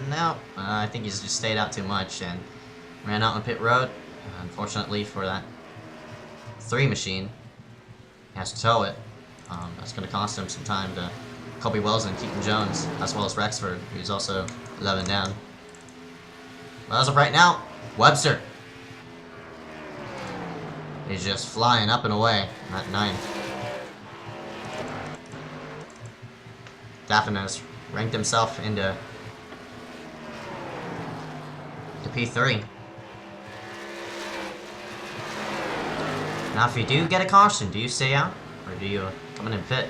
No. I think he's just stayed out too much and ran out on pit road. Unfortunately for that 3 machine, he has to tow it. That's going to cost him some time to Kobe Wells and Keaton Jones, as well as Rexford, who's also 11 down. But as of right now, Webster is just flying up and away at 9. Daffin has ranked himself into P3. Now, if you do get a caution, do you stay out or do you come in and pit?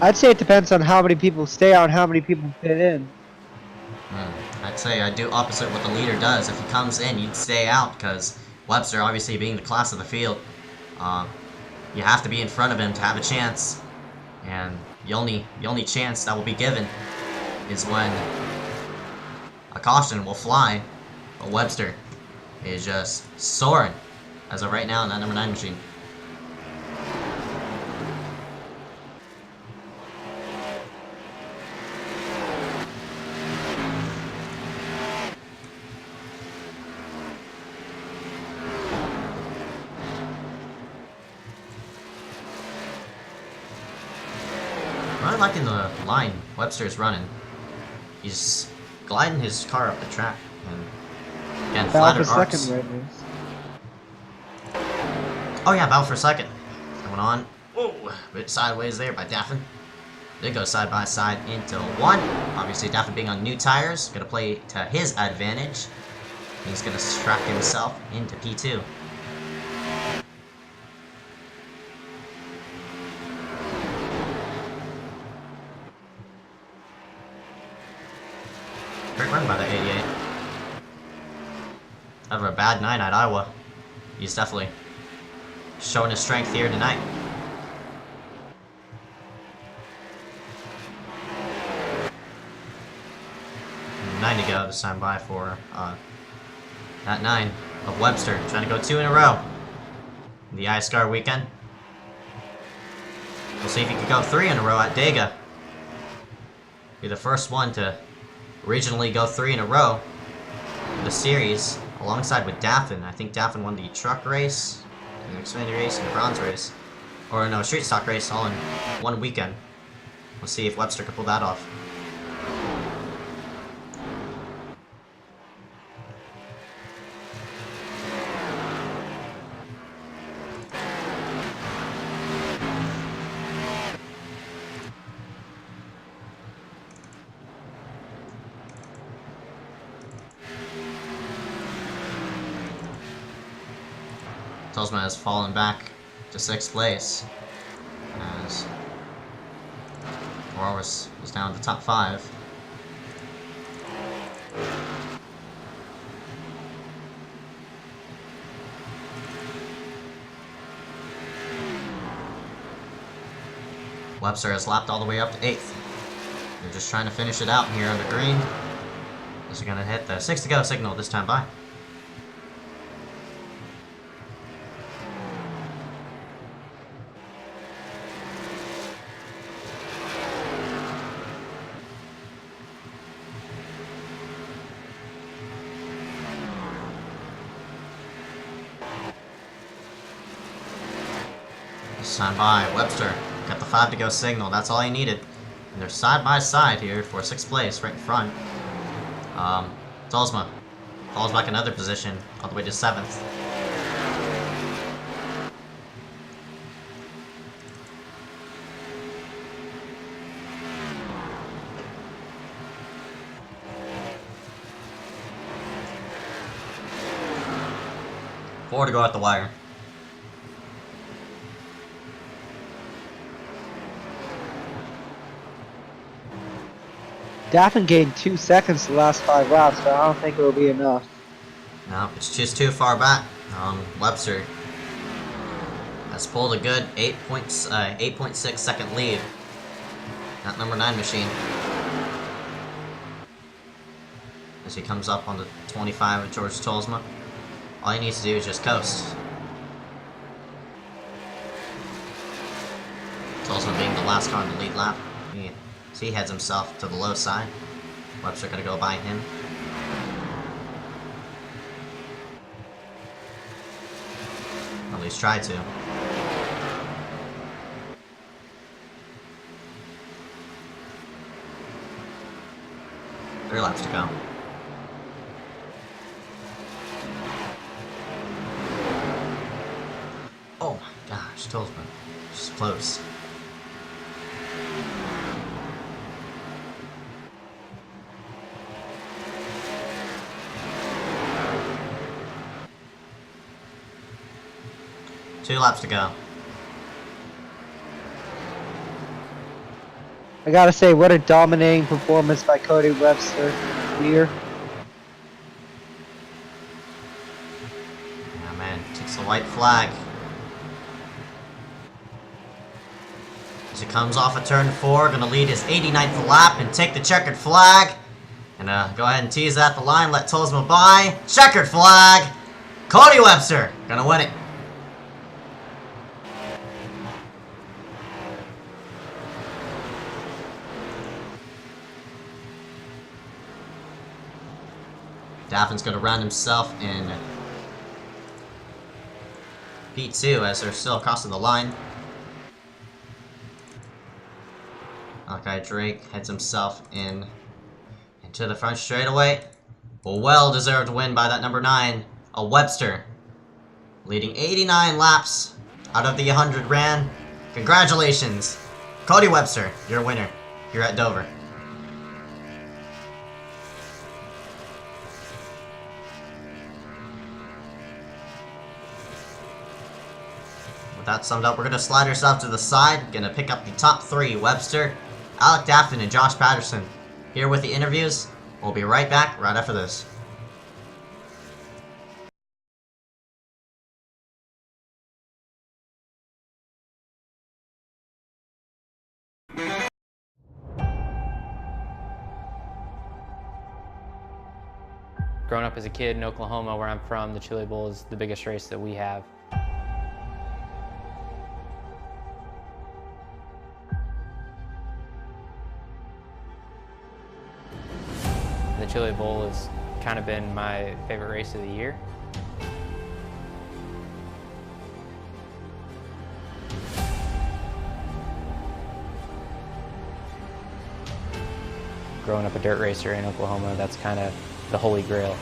I'd say it depends on how many people stay out and how many people fit in. I'd say I'd do opposite what the leader does. If he comes in, you'd stay out, because Webster, obviously being the class of the field, you have to be in front of him to have a chance. And the only chance that will be given is when a caution will fly. But Webster is just soaring as of right now in that number 9 machine. I'm liking the line Webster's running. He's gliding his car up the track, and again, flatter arcs. Second right now. Oh yeah, battle for second. Going on. Whoa, a bit sideways there by Daffin. They go side by side into 1. Obviously, Daffin being on new tires, gonna play to his advantage. He's gonna track himself into P2. Great run by the 88. After a bad night at Iowa, he's definitely showing his strength here tonight. 9 to go to stand by for that 9 of Webster, trying to go 2 in a row in the iSCAR weekend. We'll see if he can go 3 in a row at Dega. Be the first one to regionally go 3 in a row in the series, alongside with Daffin. I think Daffin won the truck race, the Xfinity race, and the bronze race. Or no, street stock race all in one weekend. We'll see if Webster can pull that off. Telsman has fallen back to 6th place as Morris is down to top 5. Webster has lapped all the way up to 8th. They're just trying to finish it out here under green. This is going to hit the 6 to go signal this time by. This time by Webster. Got the 5 to go signal. That's all he needed. And they're side by side here for 6th place, right in front. Tolsma falls back another position, all the way to 7th. Four to go at the wire. Daffin gained 2 seconds the last 5 laps, but I don't think it will be enough. No, it's just too far back. Webster has pulled a good 8.6 second lead. That number 9 machine. As he comes up on the 25 of George Tolsma. All he needs to do is just coast. Tolsma being the last car in the lead lap. So he heads himself to the low side. Webster gonna go by him. At least try to. 3 laps to go. Oh my gosh, Tolsman. Just close. Two laps to go. I gotta say, what a dominating performance by Cody Webster here. Yeah, man, takes the white flag. As he comes off of turn 4, gonna lead his 89th lap and take the checkered flag. And go ahead and tease at the line, let Tolsma by. Checkered flag! Cody Webster gonna win it. Daffin's going to round himself in P2 as they're still crossing the line. Okay, Drake heads himself into the front straightaway. A well-deserved win by that number 9, a Webster, leading 89 laps out of the 100 ran. Congratulations, Cody Webster, your winner here at Dover. That summed up, we're going to slide ourselves to the side, going to pick up the top 3, Webster, Alec Daffin, and Josh Patterson. Here with the interviews. We'll be right back right after this. Growing up as a kid in Oklahoma, where I'm from, the Chili Bowl is the biggest race that we have. The Chili Bowl has kind of been my favorite race of the year. Growing up a dirt racer in Oklahoma, that's kind of the holy grail.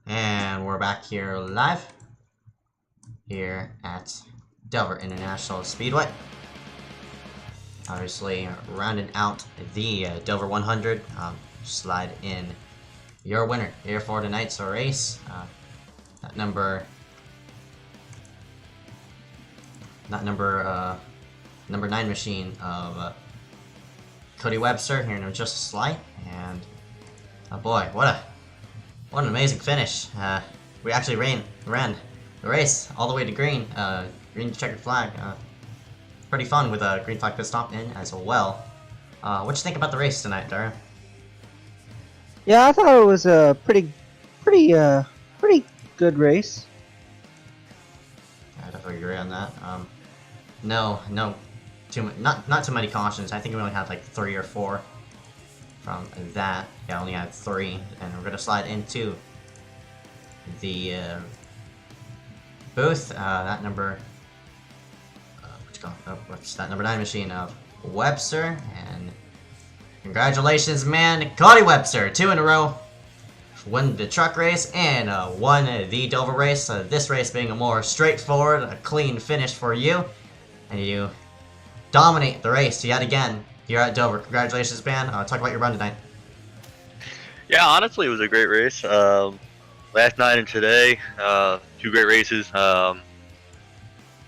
And we're back here live here at Dover International Speedway. Obviously, rounding out the Dover 100. Slide in your winner here for tonight's race. That number 9 machine of Cody Webster here in just a slight. And oh boy, what an amazing finish. We actually ran the race all the way to green. Green checkered flag. Pretty fun with a green flag pit stop in as well. What you think about the race tonight, Dara? Yeah, I thought it was a pretty good race. I definitely agree on that. Not too many cautions. I think we only had like 3 or 4 from that. Yeah, I only had 3, and we're gonna slide into the booth. That number. What's that number 9 machine of Webster, and congratulations, man, Cody Webster, 2 in a row, won the truck race and won the Dover race. This race being a more straightforward, a clean finish for you, and you dominate the race yet again here at Dover. Congratulations, man. Talk about your run tonight. Yeah, honestly, it was a great race. Last night and today, 2 great races.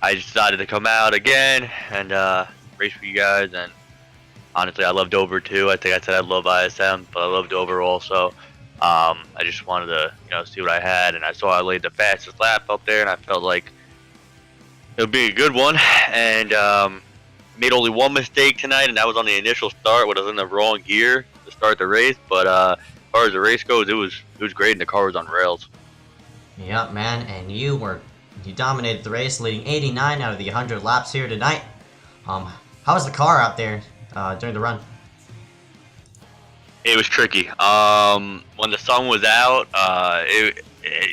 I decided to come out again and race for you guys, and honestly, I love Dover too. I think I said I love ISM, but I love Dover also. I just wanted to, see what I had, and I saw I laid the fastest lap up there, and I felt like it would be a good one. And made only one mistake tonight, and that was on the initial start when I was in the wrong gear to start the race. But as far as the race goes, it was great, and the car was on rails. Yep, man, and you dominated the race, leading 89 out of the 100 laps here tonight. How was the car out there during the run? It was tricky. When the sun was out,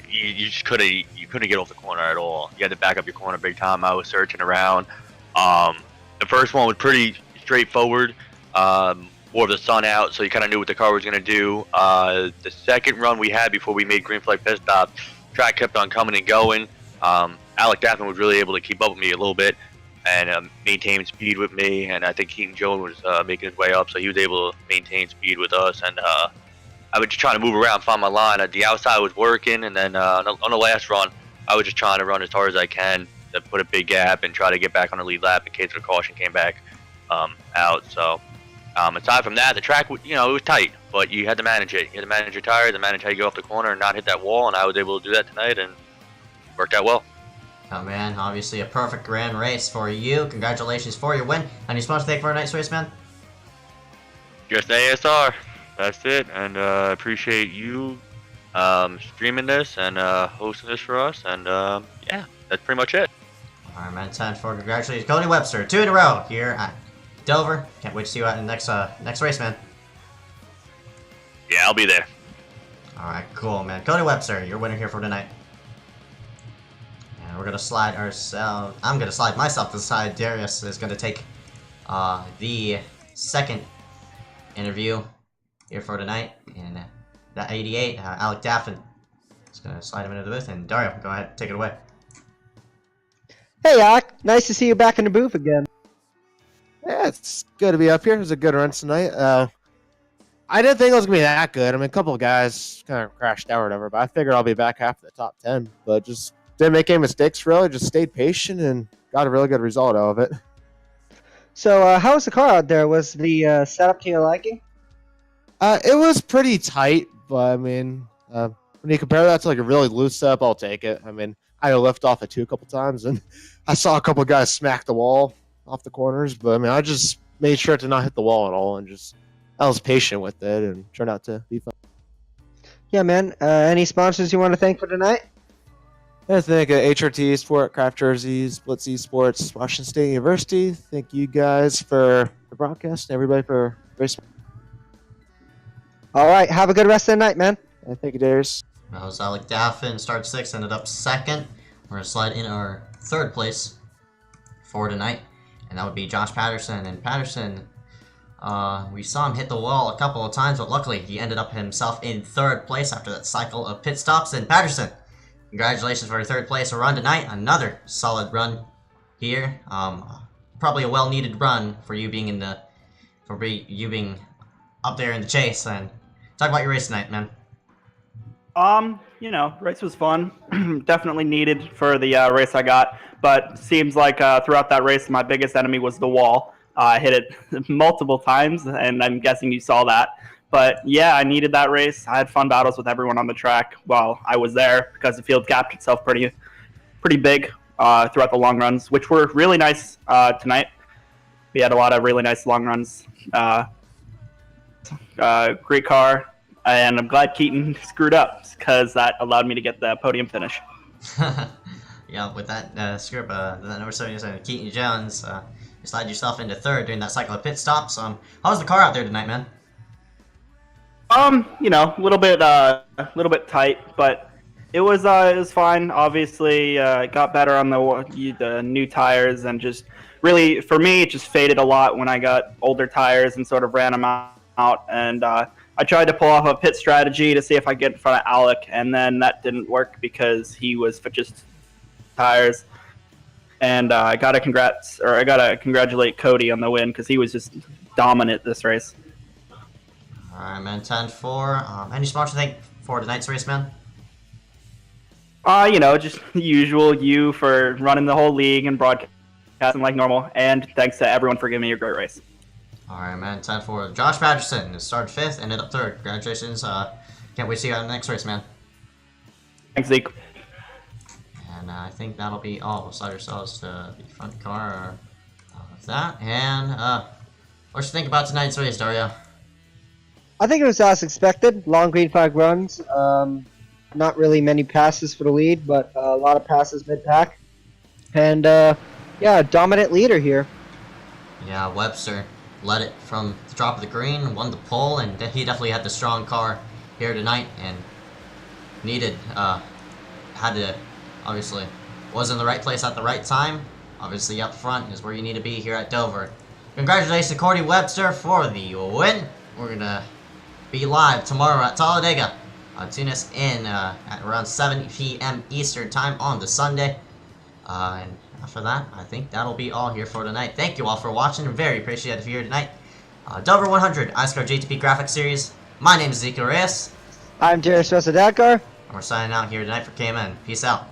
you just couldn't get off the corner at all. You had to back up your corner big time. I was searching around. The first one was pretty straightforward. More of the sun out, so you kind of knew what the car was going to do. The second run we had before we made green flag pit stop, track kept on coming and going. Alec Daffin was really able to keep up with me a little bit and maintain speed with me, and I think Keaton Jones was making his way up, so he was able to maintain speed with us. And I was just trying to move around, find my line. The outside was working, and then on the last run, I was just trying to run as hard as I can to put a big gap and try to get back on the lead lap in case the caution came back out. So aside from that, the track, it was tight, but you had to manage it. You had to manage your tires and manage how you go off the corner and not hit that wall, and I was able to do that tonight, and worked out well. Oh man, obviously a perfect grand race for you. Congratulations for your win. Any sponsor thank for tonight's race, man? Just iSCAR. That's it, and appreciate you streaming this and hosting this for us, and yeah, that's pretty much it. Alright, man, 10-4. Congratulations, Cody Webster, 2 in a row here at Dover. Can't wait to see you out in the next race, man. Yeah, I'll be there. Alright, cool, man. Cody Webster, your winner here for tonight. And we're gonna slide ourselves. I'm gonna slide myself to the side. Darius is gonna take the second interview here for tonight. And that 88, Alec Daffin, is gonna slide him into the booth. And Dario, go ahead, take it away. Hey, Alec. Nice to see you back in the booth again. Yeah, it's good to be up here. It was a good run tonight. I didn't think it was going to be that good. I mean, a couple of guys kind of crashed out or whatever, but I figured I'll be back half the top 10. But just didn't make any mistakes, really. Just stayed patient and got a really good result out of it. So, how was the car out there? Was the setup to your liking? It was pretty tight, but I mean, when you compare that to like a really loose setup, I'll take it. I mean, I had to lift off it a couple times, and I saw a couple of guys smack the wall off the corners, but I mean, I just made sure to not hit the wall at all, and I was patient with it, and turned out to be fun. Yeah, man. Any sponsors you want to thank for tonight? I thank HRT Sport, Craft Jerseys, Blitz Esports, Washington State University. Thank you guys for the broadcast and everybody for racing. All right. Have a good rest of the night, man. Thank you, Darius. That was Alec Daffin, started 6th, ended up 2nd. We're going to slide in our 3rd place for tonight, and that would be Josh Patterson. And Patterson, We saw him hit the wall a couple of times, but luckily he ended up himself in 3rd place after that cycle of pit stops. And Patterson, congratulations for your 3rd place run tonight. Another solid run here. Probably a well-needed run for you being you being up there in the chase. And talk about your race tonight, man. You know, race was fun. Definitely needed for the race I got, but seems like throughout that race, my biggest enemy was the wall. I hit it multiple times, and I'm guessing you saw that. But yeah, I needed that race. I had fun battles with everyone on the track while I was there because the field gapped itself pretty big throughout the long runs, which were really nice tonight. We had a lot of really nice long runs. Great car. And I'm glad Keaton screwed up because that allowed me to get the podium finish. Yeah, with that script, that number 77, Keaton Jones, you slide yourself into 3rd during that cycle of pit stops. How's the car out there tonight, man? You know, a little bit tight, but it was fine. Obviously, got better on the new tires, and just really for me, it just faded a lot when I got older tires and sort of ran them out. And I tried to pull off a pit strategy to see if I get in front of Alec, and then that didn't work because he was just tires. And I gotta congratulate Cody on the win because he was just dominant this race. All right, man. 10-4. Any spots to thank for tonight's race, man? You know, just the usual. You for running the whole league and broadcasting like normal, and thanks to everyone for giving me a great race. Alright, man. 10-4. Josh Patterson started 5th, ended up 3rd. Congratulations. Can't wait to see you on the next race, man. Thanks, Zeke. And I think that'll be all. We'll slide ourselves to the front car of that. And what do you think about tonight's race, Dario? I think it was as expected. Long green flag runs. Not really many passes for the lead, but a lot of passes mid-pack. And yeah, dominant leader here. Yeah, Webster led it from the drop of the green, won the pole, and he definitely had the strong car here tonight, and obviously, was in the right place at the right time. Obviously, up front is where you need to be here at Dover. Congratulations to Cordy Webster for the win. We're going to be live tomorrow at Talladega. Tune us in at around 7 p.m. Eastern Time on the Sunday. And after that, I think that'll be all here for tonight. Thank you all for watching. Very appreciative here tonight. Dover 100, iSCAR JTP Graphix Series. My name is Ezekiel Reyes. I'm Jared Stressa Dakar. And we're signing out here tonight for KMN. Peace out.